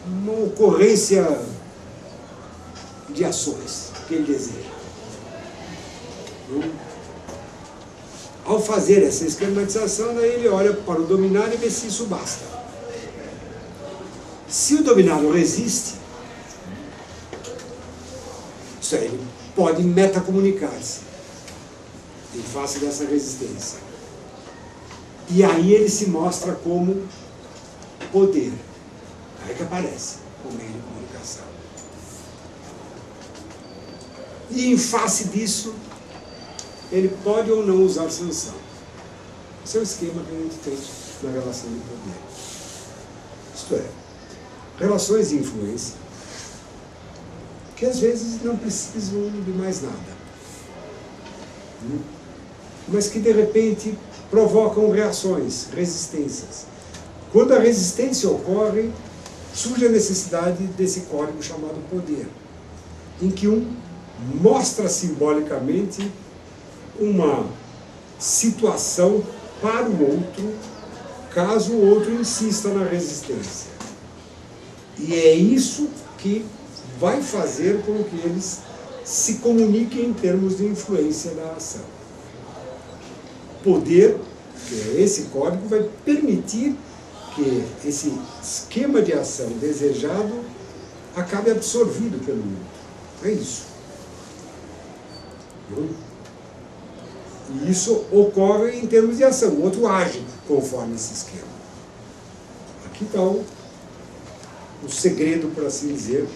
uma ocorrência de ações que ele deseja. Ao fazer essa esquematização, daí ele olha para o dominado e vê se isso basta. Se o dominado resiste, isso aí, ele pode metacomunicar-se em face dessa resistência. E aí ele se mostra como poder. Aí que aparece o meio de comunicação. E em face disso, ele pode ou não usar sanção. Esse é o esquema que a gente tem na relação de poder. Isto é, relações de influência que às vezes não precisam de mais nada, mas que de repente provocam reações, resistências. Quando a resistência ocorre, surge a necessidade desse código chamado poder, em que um mostra simbolicamente uma situação para o outro, caso o outro insista na resistência. E é isso que vai fazer com que eles se comuniquem em termos de influência da ação. Poder, que é esse código, vai permitir que esse esquema de ação desejado acabe absorvido pelo outro. É isso. E isso ocorre em termos de ação. O outro age conforme esse esquema. Aqui está o segredo, por assim dizer,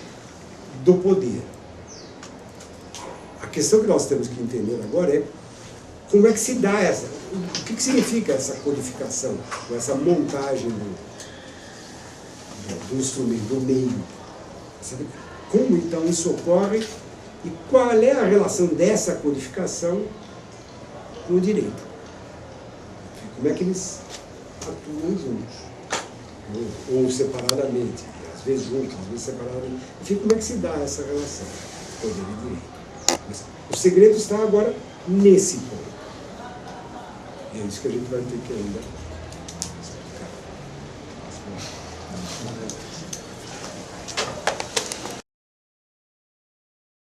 do poder. A questão que nós temos que entender agora é como é que se dá essa, o que significa essa codificação, essa montagem do instrumento, do meio. Como então isso ocorre e qual é a relação dessa codificação com o direito? Como é que eles atuam juntos? Ou separadamente, às vezes juntos, às vezes separadamente. Enfim, como é que se dá essa relação, poder e direito? Mas o segredo está agora nesse ponto. E é isso que a gente vai ter que ainda